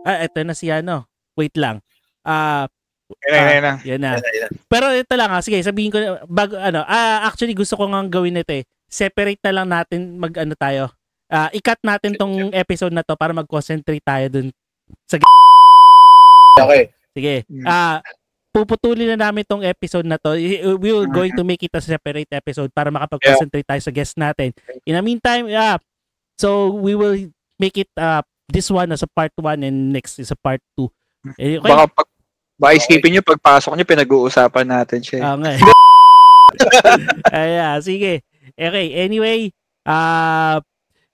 Ito na si ano. Wait lang. Yan na. Pero ito lang sige, sabihin ko actually gusto ko ngang gawin ito eh. Separate na lang natin tayo. I-cut natin tong episode na to para mag-concentrate tayo dun sa Okay. Sige. Puputulin na namin tong episode na to. We will going to make it a separate episode para makapag-concentrate tayo sa guest natin. In the meantime, so we will make it this one as a part 1 and next is a part 2. Okay? Baka isipin nyo, pagpasok nyo, pinag-uusapan natin siya. Sige. Okay, anyway,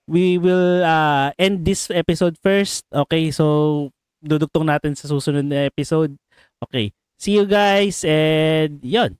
we will end this episode first. Okay, so dudugtong natin sa susunod na episode. Okay. See you guys and yun.